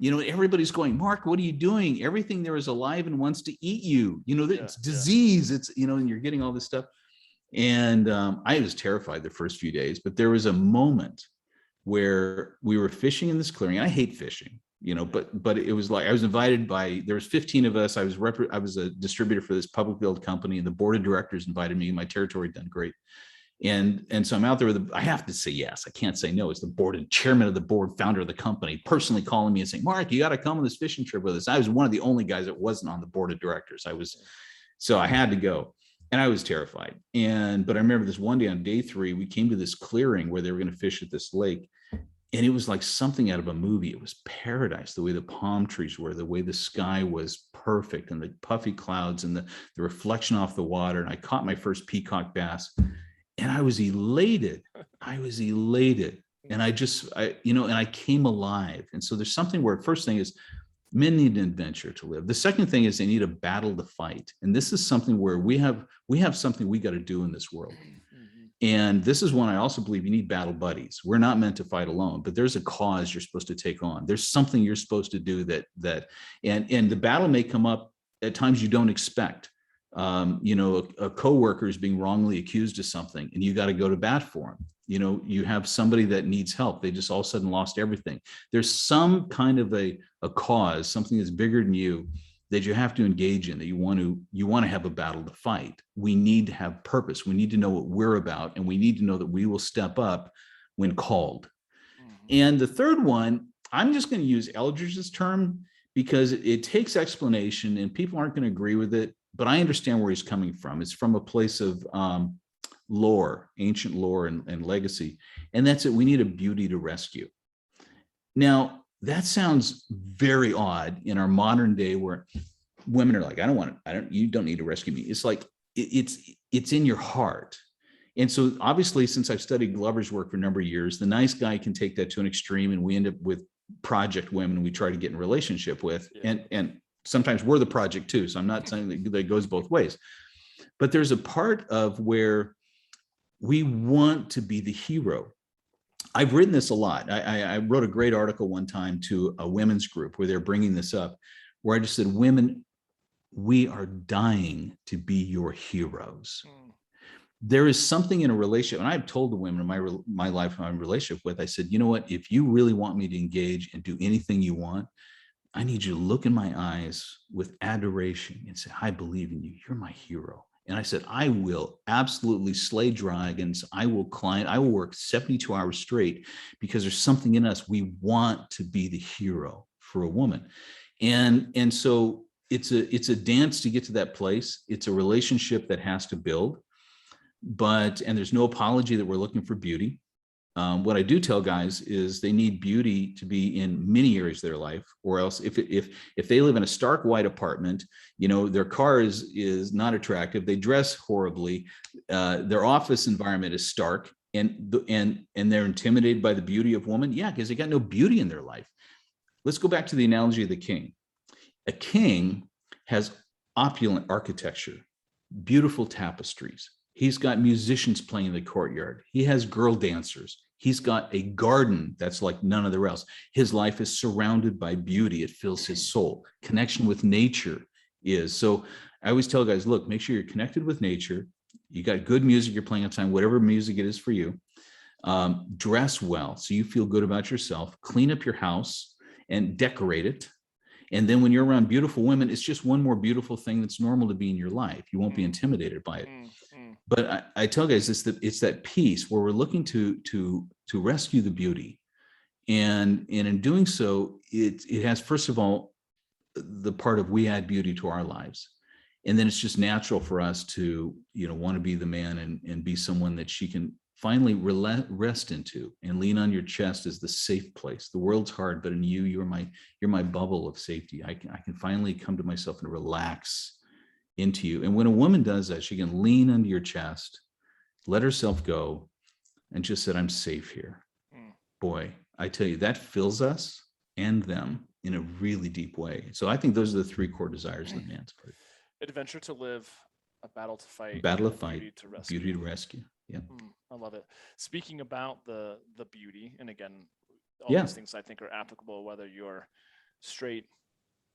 Everybody's going, Mark, what are you doing? Everything there is alive and wants to eat you. It's disease. It's, and you're getting all this stuff. And I was terrified the first few days, but there was a moment where we were fishing in this clearing. I hate fishing. But it was like I was invited there was 15 of us. I was a distributor for this publicly held company, and the board of directors invited me. My territory had done great. And so I'm out there I have to say yes. I can't say no. It's the board and chairman of the board, founder of the company, personally calling me and saying, Mark, you got to come on this fishing trip with us. I was one of the only guys that wasn't on the board of directors. So I had to go. And I was terrified. But I remember this one day on day 3, we came to this clearing where they were going to fish at this lake. And it was like something out of a movie. It was paradise, the way the palm trees were, the way the sky was perfect, and the puffy clouds and the reflection off the water. And I caught my first peacock bass, and I was elated. And I came alive. And so there's something where first thing is men need an adventure to live. The second thing is they need a battle to fight. And this is something where we have something we got to do in this world. And this is one I also believe you need battle buddies. We're not meant to fight alone, but there's a cause you're supposed to take on. There's something you're supposed to do and the battle may come up at times you don't expect. A coworker is being wrongly accused of something, and you got to go to bat for him. You have somebody that needs help. They just all of a sudden lost everything. There's some kind of a cause, something that's bigger than you, that you have to engage in, that you want to have a battle to fight. We need to have purpose. We need to know what we're about, and we need to know that we will step up when called. And the third one, I'm just going to use Eldridge's term because it takes explanation and people aren't going to agree with it, but I understand where he's coming from. It's from a place of lore, ancient lore and legacy. And that's it. We need a beauty to rescue. Now, that sounds very odd in our modern day where women are like, you don't need to rescue me. It's like, it's in your heart. And so obviously, since I've studied Glover's work for a number of years, the nice guy can take that to an extreme, and we end up with project women we try to get in a relationship with. And sometimes we're the project too. So I'm not saying that it goes both ways, but there's a part of where we want to be the hero. I've written this a lot. I wrote a great article one time to a women's group where they're bringing this up, where I just said, women, we are dying to be your heroes. There is something in a relationship, and I've told the women in my lifetime relationship with, I said, you know what, if you really want me to engage and do anything you want, I need you to look in my eyes with adoration and say, I believe in you. You're my hero. And I said, I will absolutely slay dragons. I will work 72 hours straight because there's something in us. We want to be the hero for a woman. And so it's a dance to get to that place. It's a relationship that has to build, and there's no apology that we're looking for beauty. What I do tell guys is they need beauty to be in many areas of their life, or else if they live in a stark white apartment, their car is not attractive, they dress horribly, their office environment is stark, and they're intimidated by the beauty of woman. Yeah, because they got no beauty in their life. Let's go back to the analogy of the king. A king has opulent architecture, beautiful tapestries. He's got musicians playing in the courtyard. He has girl dancers. He's got a garden that's like none other else. His life is surrounded by beauty. It fills his soul. Connection with nature is. So I always tell guys, look, make sure you're connected with nature. You got good music you're playing on time, whatever music it is for you. Dress well so you feel good about yourself, clean up your house and decorate it. And then when you're around beautiful women, it's just one more beautiful thing that's normal to be in your life. You won't be intimidated by it. But I tell guys, it's that piece where we're looking to rescue the beauty. And in doing so, it has, first of all, the part of we add beauty to our lives. And then it's just natural for us to, want to be the man and be someone that she can finally rest into and lean on your chest as the safe place. The world's hard, but in you, you're my bubble of safety. I can finally come to myself and relax into you. And when a woman does that, she can lean into your chest, let herself go, and just said, I'm safe here. Boy, I tell you, that fills us and them in a really deep way. So I think those are the three core desires of the man's part. Adventure to live, a battle to fight, beauty to rescue. Yeah. I love it. Speaking about the beauty, and again, all these things I think are applicable, whether you're straight,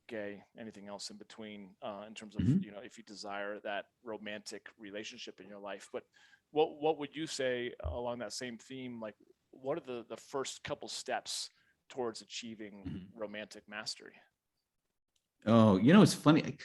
gay, anything else in between, in terms of, if you desire that romantic relationship in your life. But what would you say along that same theme? Like, what are the first couple steps towards achieving romantic mastery? Oh, it's funny.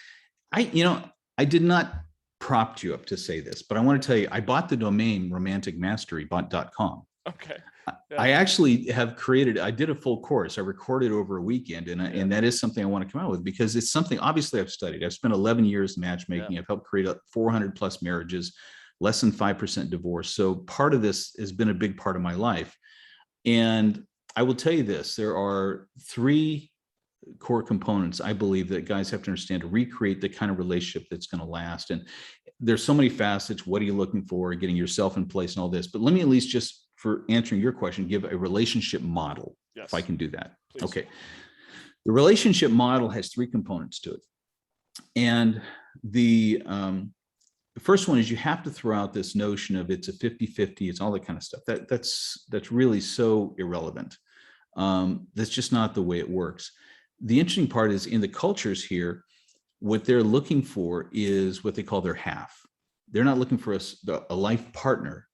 I did not prop you up to say this, but I want to tell you, I bought the domain romanticmastery.com. Okay. Yeah. I actually have I did a full course. I recorded over a weekend, and that is something I want to come out with, because it's something obviously I've studied. I've spent 11 years in matchmaking. I've helped create 400 plus marriages, less than 5% divorce. So part of this has been a big part of my life. And I will tell you this, there are 3 core components I believe that guys have to understand to recreate the kind of relationship that's going to last. And there's so many facets. What are you looking for? Getting yourself in place and all this. But let me at least, just for answering your question, give a relationship model, if I can do that. Please. Okay. The relationship model has 3 components to it. And the first one is you have to throw out this notion of it's a 50-50, it's all that kind of stuff. That's really so irrelevant. That's just not the way it works. The interesting part is, in the cultures here, what they're looking for is what they call their half. They're not looking for a life partner.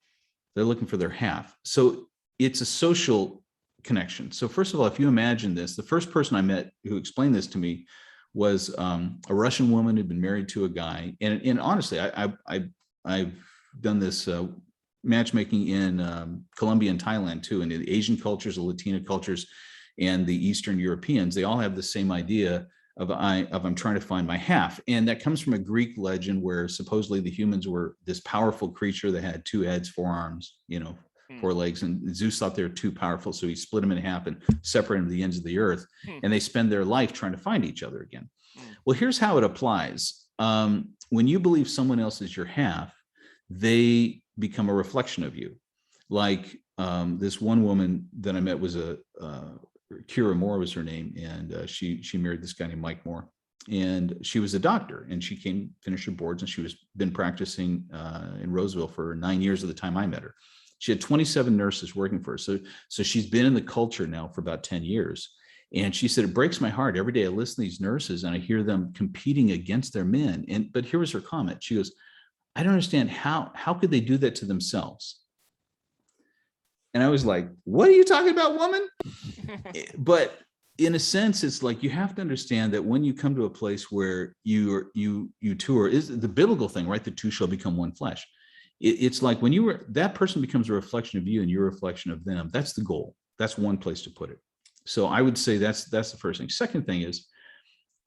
They're looking for their half. So it's a social connection. So first of all, if you imagine this, the first person I met who explained this to me was a Russian woman who'd been married to a guy. And honestly, I've done this matchmaking in Colombia and Thailand too, and the Asian cultures, the Latina cultures, and the Eastern Europeans. They all have the same idea of I'm trying to find my half. And that comes from a Greek legend where supposedly the humans were this powerful creature that had 2 heads, 4 arms, 4 legs. And Zeus thought they were too powerful. So he split them in half and separated them to the ends of the earth. And they spend their life trying to find each other again. Well, here's how it applies. When you believe someone else is your half, they become a reflection of you. Like this one woman that I met was Kira Moore was her name, and she married this guy named Mike Moore, and she was a doctor, and she finished her boards, and she was been practicing in Roseville for 9 years at the time I met her. She had 27 nurses working for her, so she's been in the culture now for about 10 years. And she said, it breaks my heart every day. I listen to these nurses and I hear them competing against their men. But here was her comment. She goes, I don't understand how could they do that to themselves? And I was like, what are you talking about, woman? But in a sense, it's like, you have to understand that when you come to a place where you two are, is the biblical thing, right? The 2 shall become one flesh. It's like when that person becomes a reflection of you and you're a reflection of them. That's the goal. That's one place to put it. So I would say that's the first thing. Second thing is,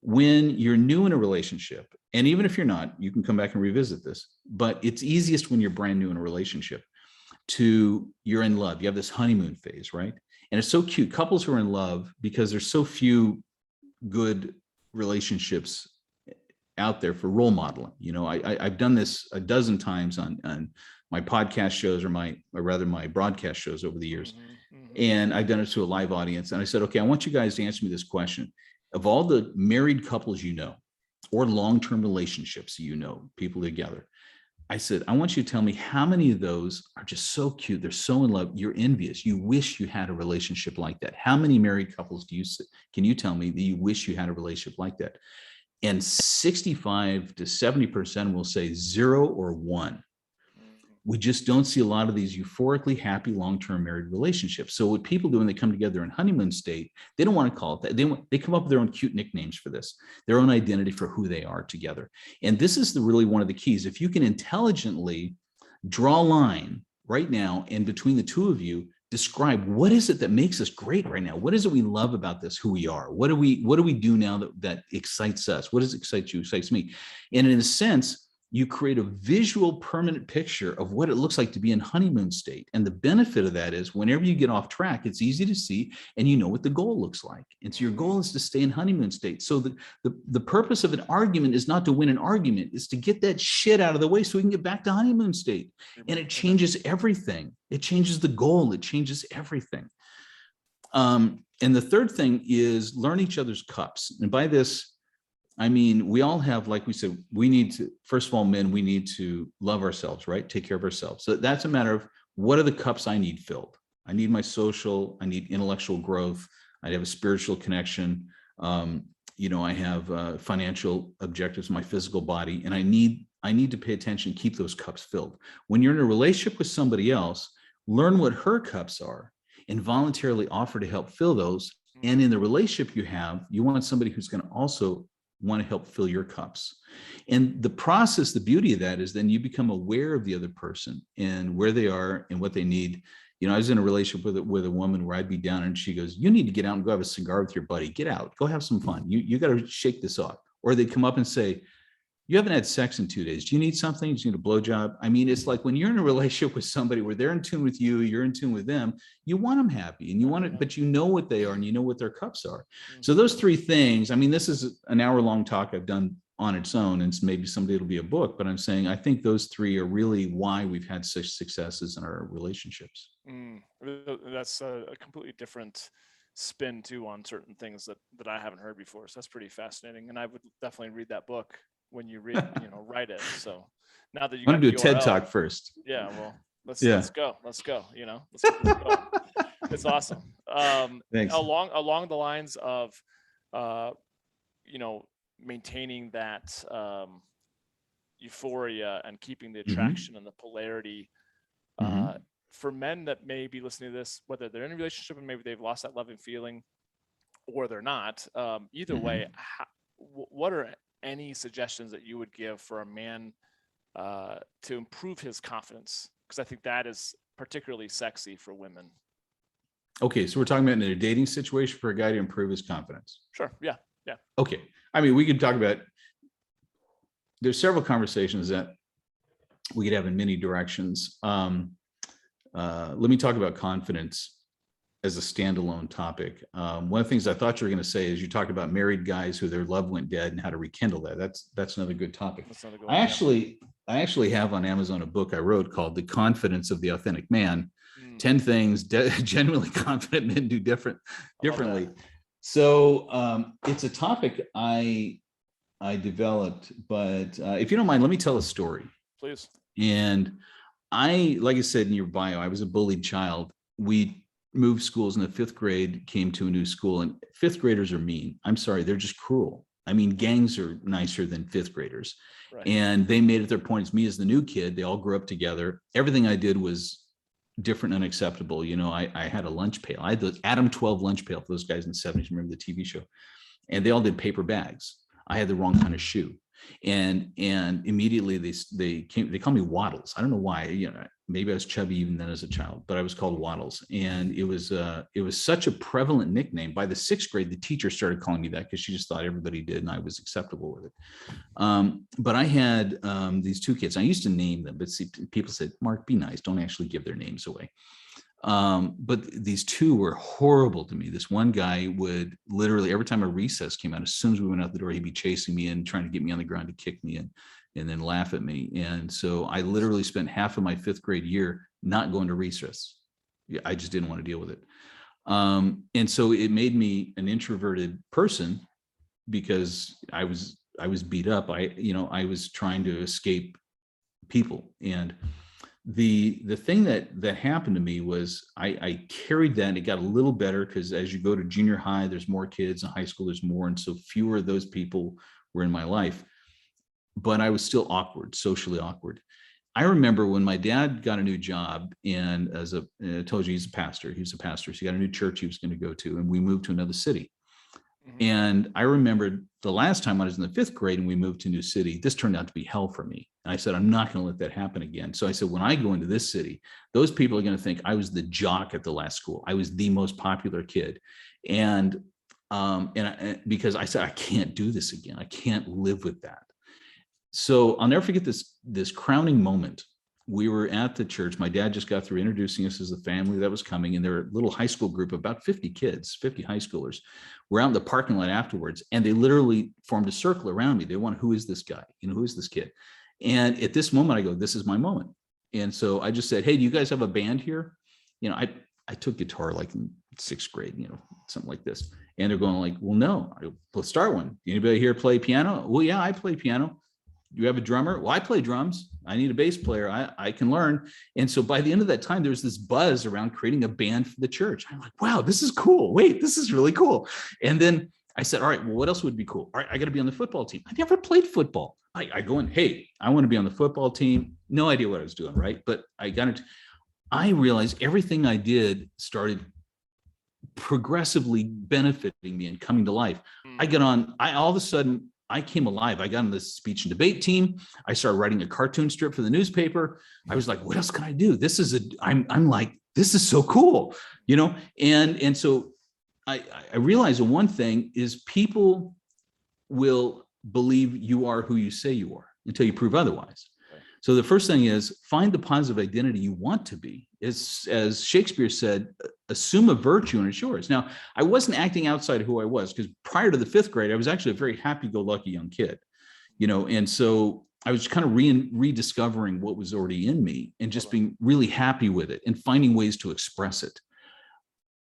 when you're new in a relationship, and even if you're not, you can come back and revisit this, but it's easiest when you're brand new in a relationship. You're in love. You have this honeymoon phase, right? And it's so cute. Couples who are in love, because there's so few good relationships out there for role modeling. I've done this a dozen times on my podcast shows, or my broadcast shows over the years. And I've done it to a live audience. And I said, okay, I want you guys to answer me this question. Of all the married couples or long-term relationships people together, I said, I want you to tell me how many of those are just so cute. They're so in love. You're envious. You wish you had a relationship like that. How many married couples can you tell me that you wish you had a relationship like that? And 65 to 70% will say 0 or 1. we just don't see a lot of these euphorically happy long-term married relationships. So what people do when they come together in honeymoon state, they don't want to call it that. They come up with their own cute nicknames for this, their own identity for who they are together. And this is really one of the keys. If you can intelligently draw a line right now, and between the two of you, describe what is it that makes us great right now? What is it we love about this, who we are? What do we do now that excites us? What does excite you, excites me? And in a sense, you create a visual permanent picture of what it looks like to be in honeymoon state. And the benefit of that is whenever you get off track, it's easy to see and you know what the goal looks like. And so your goal is to stay in honeymoon state. So the purpose of an argument is not to win an argument, it's to get that shit out of the way so we can get back to honeymoon state. And it changes everything. It changes the goal. It changes everything. And the third thing is learn each other's cups. And by this, I mean, we all have, like we said, we need to, first of all, men, we need to love ourselves, right? Take care of ourselves. So that's a matter of what are the cups I need filled? I need my social, I need intellectual growth. I have a spiritual connection. I have financial objectives, my physical body, and I need to pay attention, keep those cups filled. When you're in a relationship with somebody else, learn what her cups are and voluntarily offer to help fill those. And in the relationship you want somebody who's going to also want to help fill your cups. And the process, the beauty of that is then you become aware of the other person and where they are and what they need. I was in a relationship with a woman where I'd be down and she goes, you need to get out and go have a cigar with your buddy. Get out, go have some fun. You got to shake this off. Or they'd come up and say, you haven't had sex in 2 days. Do you need something? Do you need a blowjob? I mean, it's like when you're in a relationship with somebody where they're in tune with you, you're in tune with them, you want them happy and you want it, but you know what they are and you know what their cups are. So those three things, I mean, this is an hour-long talk I've done on its own, and maybe someday it'll be a book, but I'm saying I think those three are really why we've had such successes in our relationships. That's a completely different spin too on certain things that I haven't heard before. So that's pretty fascinating. And I would definitely read that book when you write it. So now that you want to do a TED URL, talk first. Yeah, well, let's go. Let's get this going. It's awesome. Thanks. Along the lines of maintaining that euphoria and keeping the attraction and the polarity for men that may be listening to this, whether they're in a relationship and maybe they've lost that loving feeling or they're not, either way, what are any suggestions that you would give for a man to improve his confidence? Because I think that is particularly sexy for women. Okay, so we're talking about in a dating situation for a guy to improve his confidence. Sure. Yeah. Okay. I mean, we could talk about, there's several conversations that we could have in many directions. Let me talk about confidence as a standalone topic. One of the things I thought you were going to say is you talked about married guys who their love went dead and how to rekindle that. That's another good topic. I actually have on Amazon a book I wrote called The Confidence of the Authentic Man. 10 things genuinely confident men do differently. So it's a topic I developed, but if you don't mind, let me tell a story. Please. And like I said in your bio, I was a bullied child. We moved schools in the 5th grade, came to a new school, and 5th graders are mean. I'm sorry, they're just cruel. I mean, gangs are nicer than 5th graders. Right. And they made it their point. It's me as the new kid. They all grew up together. Everything I did was different and unacceptable. I had a lunch pail. I had the Adam 12 lunch pail for those guys in the 70s. Remember the TV show? And they all did paper bags. I had the wrong kind of shoe. And immediately they called me Waddles. I don't know why, maybe I was chubby even then as a child, but I was called Waddles. And it was such a prevalent nickname. By the 6th grade, the teacher started calling me that because she just thought everybody did and I was acceptable with it. But I had these 2 kids. I used to name them, but see, people said, Mark, be nice. Don't actually give their names away. But these 2 were horrible to me. This one guy would literally, every time a recess came out, as soon as we went out the door, he'd be chasing me and trying to get me on the ground to kick me and then laugh at me. And so I literally spent half of my 5th grade year not going to recess. I just didn't want to deal with it. And so it made me an introverted person because I was beat up. I was trying to escape people. And the thing that happened to me was I carried that, and it got a little better because as you go to junior high, there's more kids. In high school, there's more. And so fewer of those people were in my life. But I was still awkward, socially awkward. I remember when my dad got a new job, and I told you he's a pastor. He was a pastor. So he got a new church he was going to go to, and we moved to another city. And I remembered the last time I was in the 5th grade and we moved to a new city, this turned out to be hell for me. And I said, I'm not going to let that happen again. So I said, when I go into this city, those people are going to think I was the jock at the last school. I was the most popular kid. And because I said, I can't do this again. I can't live with that. So I'll never forget this crowning moment. We were at the church. My dad just got through introducing us as a family that was coming, and there were a little high school group of about 50 kids, 50 high schoolers. We're out in the parking lot afterwards, and they literally formed a circle around me. They want, who is this guy? Who is this kid? And at this moment, I go, this is my moment. And so I just said, hey, do you guys have a band here? I took guitar like in 6th grade, something like this. And they're going like, well, no, let's start one. Anybody here play piano? Well, yeah, I play piano. You have a drummer? Well, I play drums. I need a bass player. I can learn. And so by the end of that time, there was this buzz around creating a band for the church. I'm like, wow, this is cool. Wait, this is really cool. And then I said, all right, well, what else would be cool? All right, I got to be on the football team. I never played football. I go in, hey, I want to be on the football team. No idea what I was doing, right? But I realized everything I did started progressively benefiting me and coming to life. All of a sudden, I came alive. I got on the speech and debate team. I started writing a cartoon strip for the newspaper. I was like, what else can I do? I'm like, this is so cool, And so I realized one thing is people will believe you are who you say you are until you prove otherwise. So the first thing is find the positive identity you want to be. As Shakespeare said, assume a virtue and it's yours. Now, I wasn't acting outside of who I was, because prior to the 5th grade, I was actually a very happy-go-lucky young kid, and so I was kind of rediscovering what was already in me and just being really happy with it and finding ways to express it.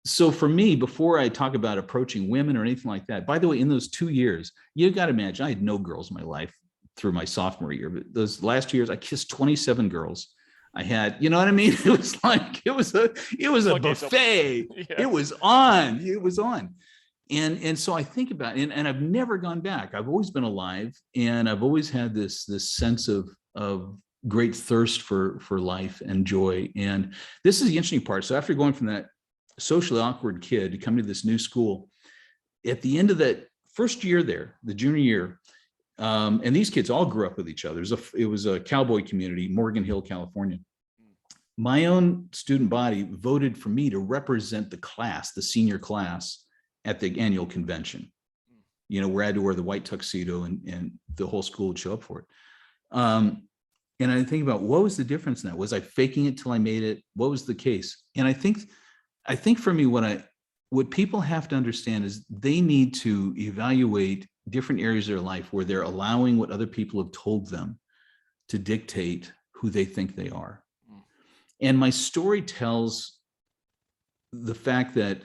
So for me, before I talk about approaching women or anything like that, by the way, in those 2 years, you got to imagine I had no girls in my life through my sophomore year. But those last 2 years, I kissed 27 girls. I had, you know what I mean? It was like, it was a buffet. Yeah. It was on. And so I think about it, and I've never gone back. I've always been alive, and I've always had this sense of great thirst for life and joy. And this is the interesting part. So after going from that socially awkward kid to come to this new school, at the end of that first year there, the junior year, and these kids all grew up with each other. It was a cowboy community, Morgan Hill, California. My own student body voted for me to represent the class, the senior class, at the annual convention. Where I had to wear the white tuxedo and the whole school would show up for it. And I think about, what was the difference now? Was I faking it till I made it? What was the case? And I think for me, what people have to understand is they need to evaluate different areas of their life where they're allowing what other people have told them to dictate who they think they are. And my story tells the fact that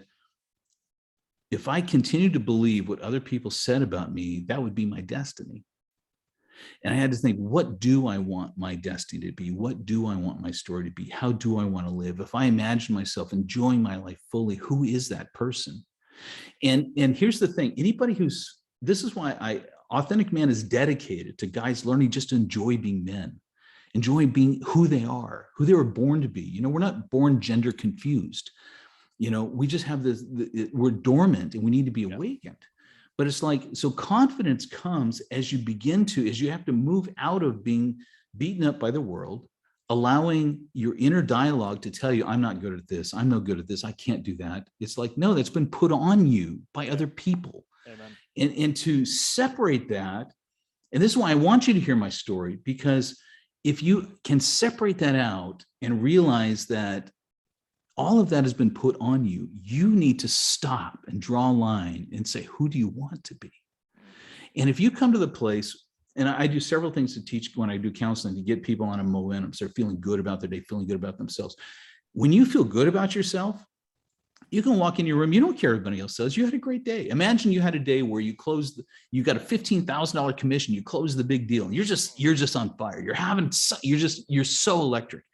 if I continue to believe what other people said about me, that would be my destiny. And I had to think, what do I want my destiny to be? What do I want my story to be? How do I want to live? If I imagine myself enjoying my life fully, who is that person? And here's the thing, this is why Authentic Man is dedicated to guys learning just to enjoy being men, enjoy being who they are, who they were born to be. We're not born gender confused. We just have we're dormant and we need to be awakened. But it's like, so confidence comes as you have to move out of being beaten up by the world, allowing your inner dialogue to tell you, I'm not good at this. I'm no good at this. I can't do that. It's like, no, that's been put on you by other people. Amen. And to separate that, and this is why I want you to hear my story, because if you can separate that out and realize that all of that has been put on you, you need to stop and draw a line and say, who do you want to be? And if you come to the place, and I do several things to teach when I do counseling to get people on a momentum, so they're feeling good about their day, feeling good about themselves. When you feel good about yourself, you can walk in your room, you don't care what everybody else says, you had a great day. Imagine you had a day where you got a $15,000 commission, you closed the big deal, and you're just on fire. You're so electric.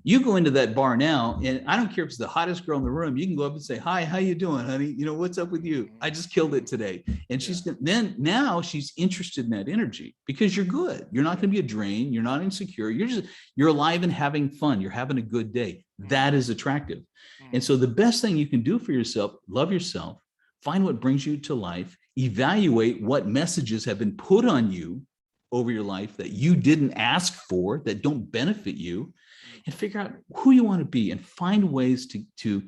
You go into that bar now, and I don't care if it's the hottest girl in the room. You can go up and say, "Hi, how you doing, honey? You know, what's up with you? I just killed it today." And she's now she's interested in that energy because you're good. You're not going to be a drain. You're not insecure. You're alive and having fun. You're having a good day. That is attractive. And so the best thing you can do for yourself, love yourself, find what brings you to life, evaluate what messages have been put on you over your life that you didn't ask for, that don't benefit you, and figure out who you want to be and find ways to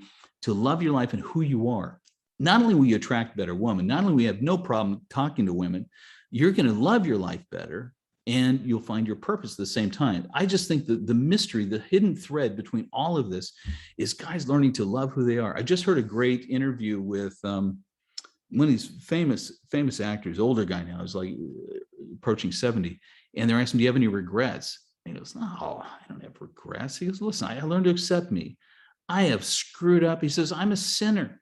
love your life and who you are. Not only will you attract better women, not only will you have no problem talking to women, you're going to love your life better and you'll find your purpose at the same time. I just think that the mystery, the hidden thread between all of this is guys learning to love who they are. I just heard a great interview with one of these famous actors, older guy now, is like approaching 70. And they're asking, do you have any regrets? He goes, no, I don't have regrets. He goes, listen, I learned to accept me. I have screwed up. He says, I'm a sinner.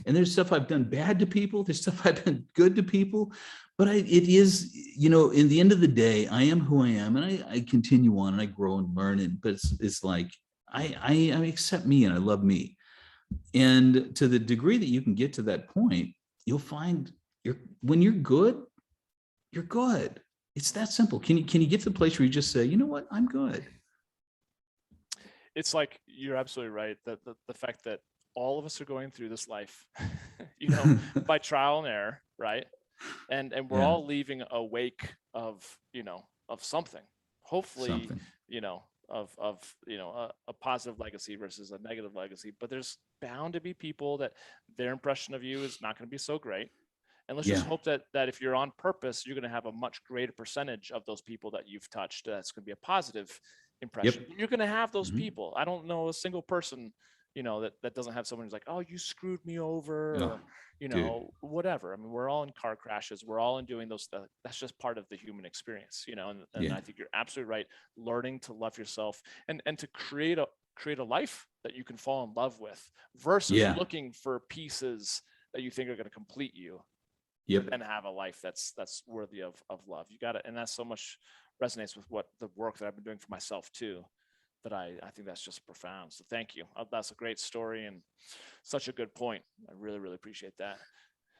And there's stuff I've done bad to people. There's stuff I've done good to people. But it is, you know, in the end of the day, I am who I am. And I continue on and I grow and learn. But it's like, I accept me and I love me. And to the degree that you can get to that point, you'll find when you're good, you're good. It's that simple. Can you get to the place where you just say, you know what, I'm good? It's like, you're absolutely right. That the fact that all of us are going through this life, you know, by trial and error, right? And we're all leaving a wake of, you know, of something, hopefully, you know, of you know, a positive legacy versus a negative legacy. But there's bound to be people that their impression of you is not going to be so great. And let's just hope that if you're on purpose, you're going to have a much greater percentage of those people that you've touched. That's going to be a positive impression. You're going to have those people. I don't know a single person, you know, that doesn't have someone who's like, oh, you screwed me over, or, you know, whatever. I mean, we're all in car crashes. We're all in doing those stuff. That's just part of the human experience, you know, and I think you're absolutely right. Learning to love yourself and to create a life that you can fall in love with versus looking for pieces that you think are going to complete you. And have a life that's worthy of love. You got it. And that so much resonates with what the work that I've been doing for myself too, that I think that's just profound. So thank you. That's a great story and such a good point. I really, really appreciate that.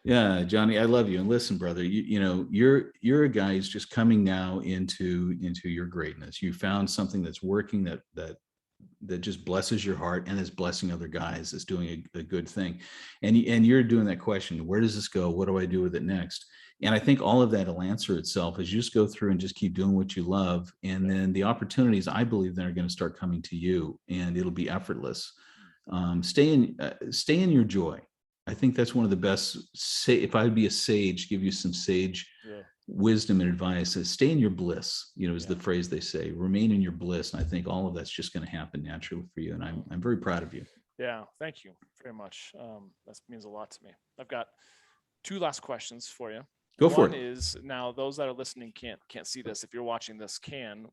Yeah, Johnny, I love you. And listen, brother, you know, you're a guy who's just coming now into your greatness. You found something that's working that just blesses your heart and is blessing other guys, is doing a good thing. And you're doing that question, where does this go? What do I do with it next? And I think all of that will answer itself as you just go through and just keep doing what you love. And then the opportunities, I believe, that are going to start coming to you, and it'll be effortless. Stay in your joy. I think that's one of the best. If I would be a sage, give you some sage wisdom and advice, is stay in your bliss, you know, is the phrase they say. Remain in your bliss. And I think all of that's just going to happen naturally for you. And I'm very proud of you. Yeah, thank you very much. That means a lot to me. I've got two last questions for you. Go for it. One is, now those that are listening can't see this. If you're watching this,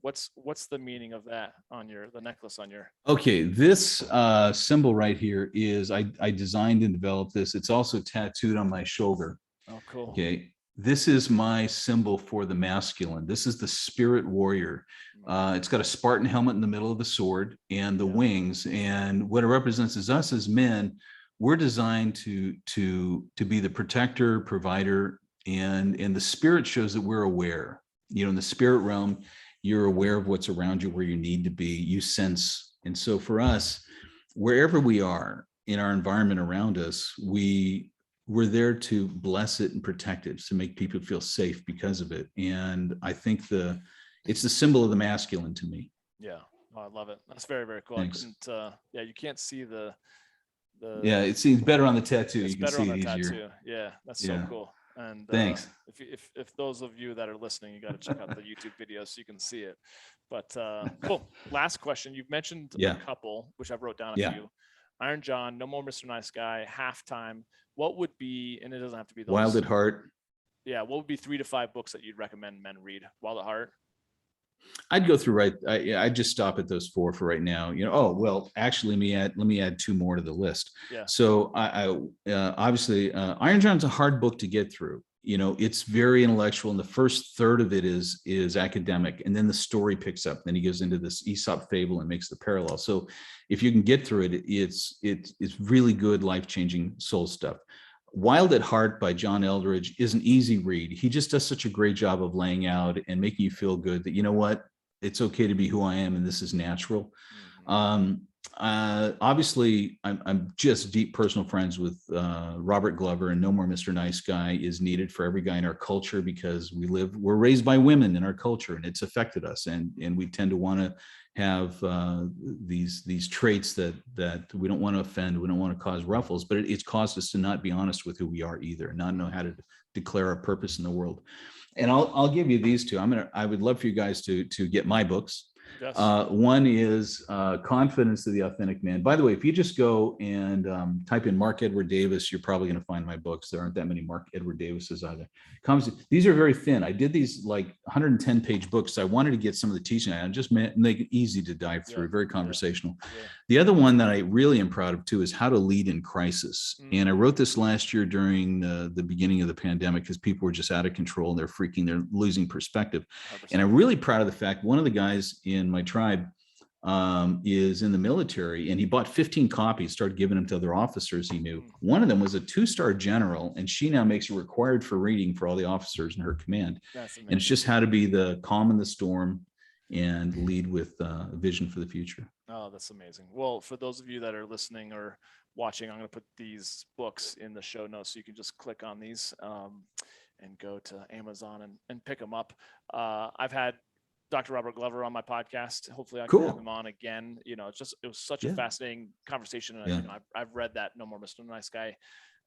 what's the meaning of that on the necklace on your? Okay, this symbol right here is I designed and developed this. It's also tattooed on my shoulder. Oh, cool. Okay. This is my symbol for the masculine. This is the spirit warrior. It's got a Spartan helmet in the middle of the sword and the wings. And what it represents is us as men. We're designed to be the protector, provider, and the spirit shows that we're aware. You know, in the spirit realm, you're aware of what's around you, where you need to be. You sense. And so for us, wherever we are in our environment around us, we're there to bless it and protect it, to make people feel safe because of it. And I think it's the symbol of the masculine to me. Yeah. Oh, I love it. That's very, very cool. Thanks. You can't see the yeah, it seems better on the tattoo. It's you can better see on it the easier. tattoo. Yeah, that's so cool. And thanks. If those of you that are listening, you got to check out the YouTube video so you can see it. But cool. Last question. You've mentioned a couple, which I've wrote down a few. Iron John, No More Mr. Nice Guy, Halftime. What would be, and it doesn't have to be those. Wild at Heart. Yeah, what would be 3 to 5 books that you'd recommend men read? Wild at Heart. I'd go through I'd just stop at those 4 for right now. You know, oh well, actually, let me add 2 more to the list. Yeah. So I obviously Iron John's a hard book to get through. it's very intellectual, and the first third of it is academic, and then the story picks up. Then he goes into this Aesop fable and makes the parallel. So if you can get through it, it's really good, life-changing soul stuff. Wild at Heart by John Eldridge is an easy read. He just does such a great job of laying out and making you feel good that, you know what, it's okay to be who I am, and this is natural. Obviously, I'm just deep personal friends with Robert Glover, and No More Mr. Nice Guy is needed for every guy in our culture, because we're raised by women in our culture, and it's affected us, and we tend to want to have these traits that we don't want to offend, we don't want to cause ruffles, but it's caused us to not be honest with who we are either, not know how to declare our purpose in the world. And I'll give you these two. I would love for you guys to get my books. Yes. One is Confidence of the Authentic Man. By the way, if you just go and type in Mark Edward Davis, you're probably going to find my books. There aren't that many Mark Edward Davises either. These are very thin. I did these like 110-page books. I wanted to get some of the teaching and just make it easy to dive through, very conversational. Yeah. The other one that I really am proud of too is How to Lead in Crisis. And I wrote this last year during the beginning of the pandemic, because people were just out of control and they're freaking, they're losing perspective. 100%. And I'm really proud of the fact one of the guys in my tribe is in the military, and he bought 15 copies, started giving them to other officers he knew. One of them was a 2-star general, and she now makes it required for reading for all the officers in her command. And it's just how to be the calm in the storm and lead with a vision for the future. Oh, that's amazing. Well, for those of you that are listening or watching, I'm going to put these books in the show notes, so you can just click on these and go to Amazon and pick them up. I've had Dr. Robert Glover on my podcast. Hopefully I can have him on again. It was such a fascinating conversation. And I've read that No More Mr. Nice Guy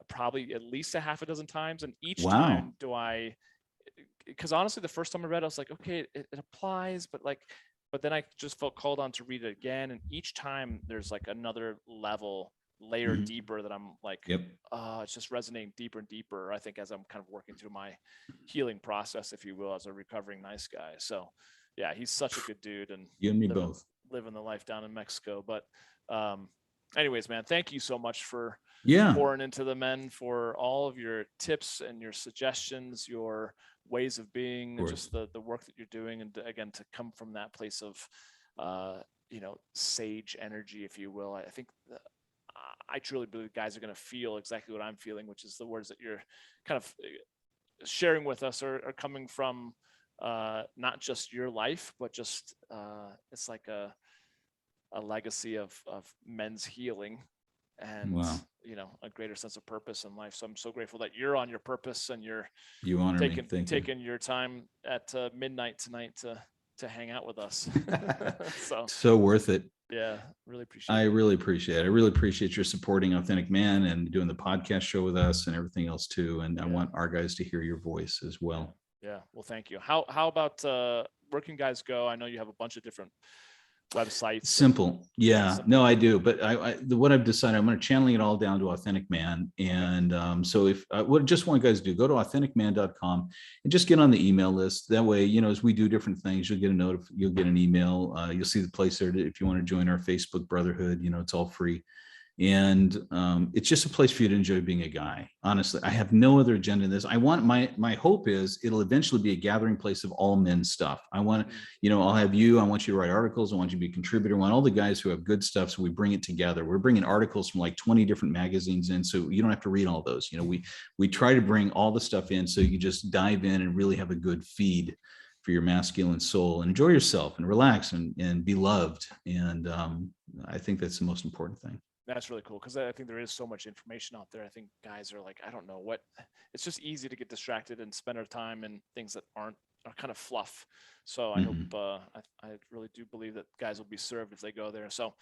probably at least a half a dozen times. And each time because honestly, the first time I read it, I was like, okay, it applies, but then I just felt called on to read it again. And each time there's like another layer deeper that I'm like, it's just resonating deeper and deeper, I think, as I'm kind of working through my healing process, if you will, as a recovering nice guy. So yeah, he's such a good dude, and you and me both living the life down in Mexico. But anyways, man, thank you so much for pouring into the men, for all of your tips and your suggestions, your ways of being, and just the work that you're doing. And again, to come from that place of sage energy, if you will. I think I truly believe guys are going to feel exactly what I'm feeling, which is the words that you're kind of sharing with us are coming from not just your life, but just it's like a legacy of men's healing and a greater sense of purpose in life. So I'm so grateful that you're on your purpose, and you're taking your time at midnight tonight to hang out with us. So worth it. Yeah, really appreciate it. I really appreciate your supporting Authentic Man and doing the podcast show with us and everything else too. And I want our guys to hear your voice as well. Yeah. Well, thank you. How about where can guys go? I know you have a bunch of different websites. Simple. Yeah, no, I do. But what I've decided, I'm going to channeling it all down to Authentic Man. And so if what just want guys to do, go to authenticman.com and just get on the email list. That way, as we do different things, you'll get you'll get an email. You'll see the place there if you want to join our Facebook brotherhood. It's all free. And it's just a place for you to enjoy being a guy. Honestly, I have no other agenda in this. I want my hope is it'll eventually be a gathering place of all men's stuff. I want, I'll have you. I want you to write articles. I want you to be a contributor. I want all the guys who have good stuff. So we bring it together. We're bringing articles from like 20 different magazines in, so you don't have to read all those. We try to bring all the stuff in so you just dive in and really have a good feed for your masculine soul and enjoy yourself and relax and be loved. And I think that's the most important thing. That's really cool, because I think there is so much information out there. I think guys are like, I don't know what, it's just easy to get distracted and spend our time in things that are kind of fluff. So I hope, I really do believe that guys will be served if they go there. So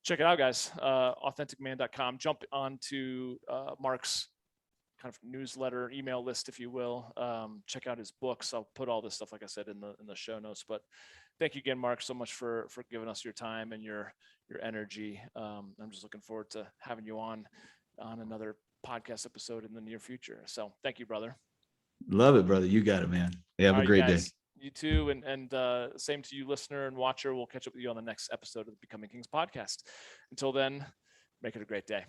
check it out, guys. Authenticman.com. Jump onto Mark's kind of newsletter, email list, if you will. Check out his books. I'll put all this stuff, like I said, in the show notes. But thank you again, Mark, so much for giving us your time and your energy. I'm just looking forward to having you on another podcast episode in the near future. So thank you, brother. Love it, brother. You got it, man. Have a great day. You too. And same to you, listener and watcher. We'll catch up with you on the next episode of the Becoming Kings podcast. Until then, make it a great day.